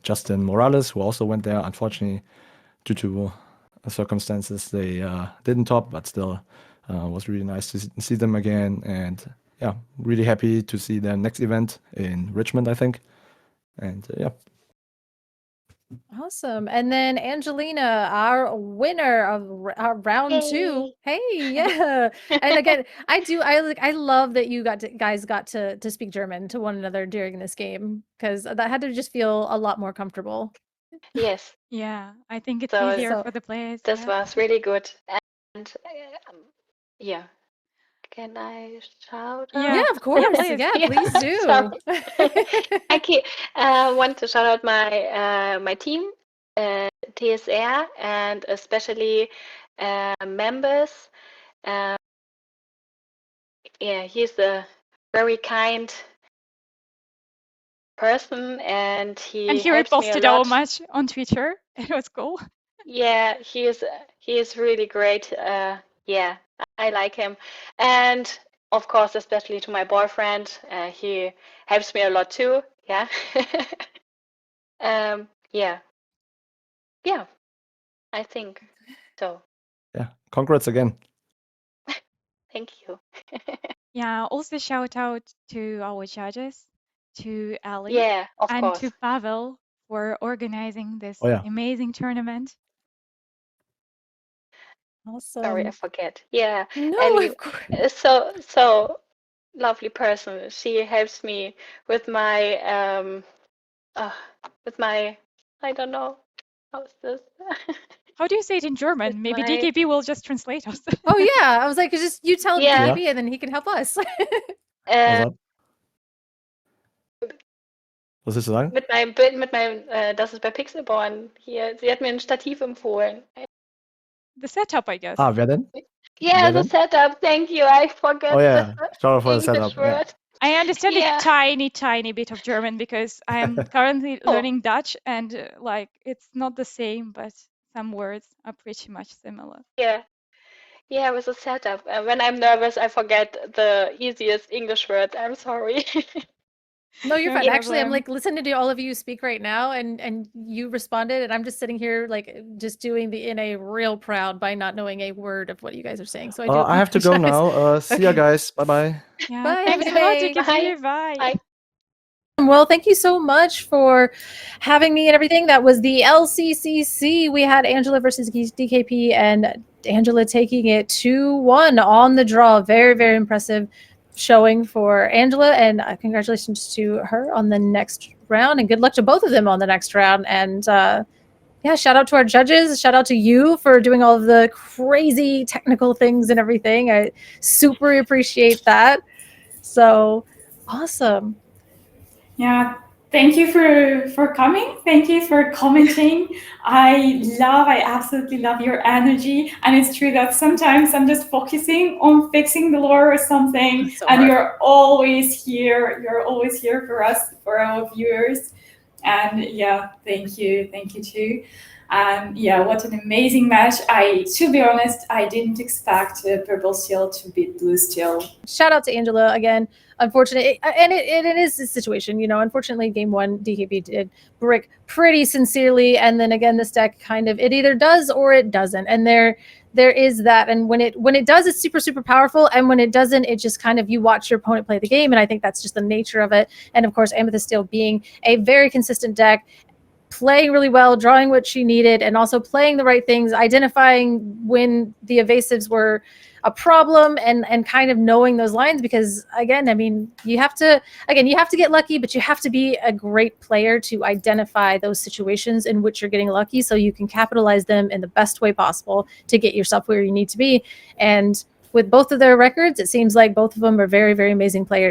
Justin Morales, who also went there. Unfortunately, due to circumstances, they didn't top, but still was really nice to see them again. And yeah, really happy to see their next event in Richmond, I think. And yeah. Awesome. And then Angelina, our winner of round 2. Hey, yeah. And again, I love that you guys got to speak German to one another during this game, because that had to just feel a lot more comfortable. Yes. Yeah, I think it's So- easier So- for the players. This yeah. was really good. And yeah. Can I shout out? Yeah, of course. please. Yeah, please do. Sorry. I want to shout out my team, TSR, and especially members. He's a very kind person, and And he helps me a reposted lot. our match on Twitter. It was cool. Yeah, he is really great. Yeah, I like him, and of course, especially to my boyfriend, he helps me a lot too. Yeah, yeah. I think so. Yeah, congrats again. Thank you. Yeah, also shout out to our judges, to Ali, Yeah, of and course. to Pavel for organizing this Oh yeah. amazing tournament. Sorry, I Awesome. forget. Yeah, No, Ellie of course. is so lovely person. She helps me with my I don't know how's this. How do you say it in German? With Maybe my DKP will just translate us. Oh yeah, I was like, just you tell Yeah. DKP and then he can help us. Was willst du sagen? Mit meinem Bild, das ist bei Pixelborn hier. Sie hat mir ein Stativ empfohlen. The setup, I guess. Ah, wer denn? Yeah, Wer the denn? setup. Thank you. I forget Oh yeah, the sorry for the English setup. Yeah. word. I understand Yeah. a tiny bit of German because I am currently Oh. learning Dutch, and like it's not the same, but some words are pretty much similar. Yeah. Yeah, with the setup. When I'm nervous, I forget the easiest English word. I'm sorry. No, you're No fine. Actually, I'm problem. like listening to all of you speak right now, and you responded, and I'm just sitting here like just doing the NA real proud by not knowing a word of what you guys are saying. So I do. I have to go apologize. now. See ya, Okay. guys. Bye bye. Yeah, Bye, have a thanks good a lot, day. DKP. Bye. Bye. Well, thank you so much for having me and everything. That was the LCCC. We had Angela versus DKP, and Angela taking it 2-1 on the draw. Very, very impressive showing for Angela, and congratulations to her on the next round, and good luck to both of them on the next round. And yeah, shout out to our judges. Shout out to you for doing all of the crazy technical things and everything. I super appreciate that. So awesome. Yeah, thank you for coming. Thank you for commenting. I absolutely love your energy. And it's true that sometimes I'm just focusing on fixing the lore or something, So and hard. you're always here. You're always here for us, for our viewers. And yeah, thank you too. Yeah, what an amazing match. To be honest, I didn't expect Purple Steel to beat Blue Steel. Shout out to Angela again. Unfortunately, and it is a situation, you know. Unfortunately, game one, DKP did brick pretty sincerely, and then again, this deck kind of it either does or it doesn't, and there is that. And when it does, it's super powerful, and when it doesn't, it just kind of you watch your opponent play the game, and I think that's just the nature of it. And of course, Amethyst Steel being a very consistent deck, playing really well, drawing what she needed, and also playing the right things, identifying when the evasives were a problem, and kind of knowing those lines. Because again, I mean, you have to get lucky, but you have to be a great player to identify those situations in which you're getting lucky, so you can capitalize them in the best way possible to get yourself where you need to be. And with both of their records, it seems like both of them are very, very amazing players.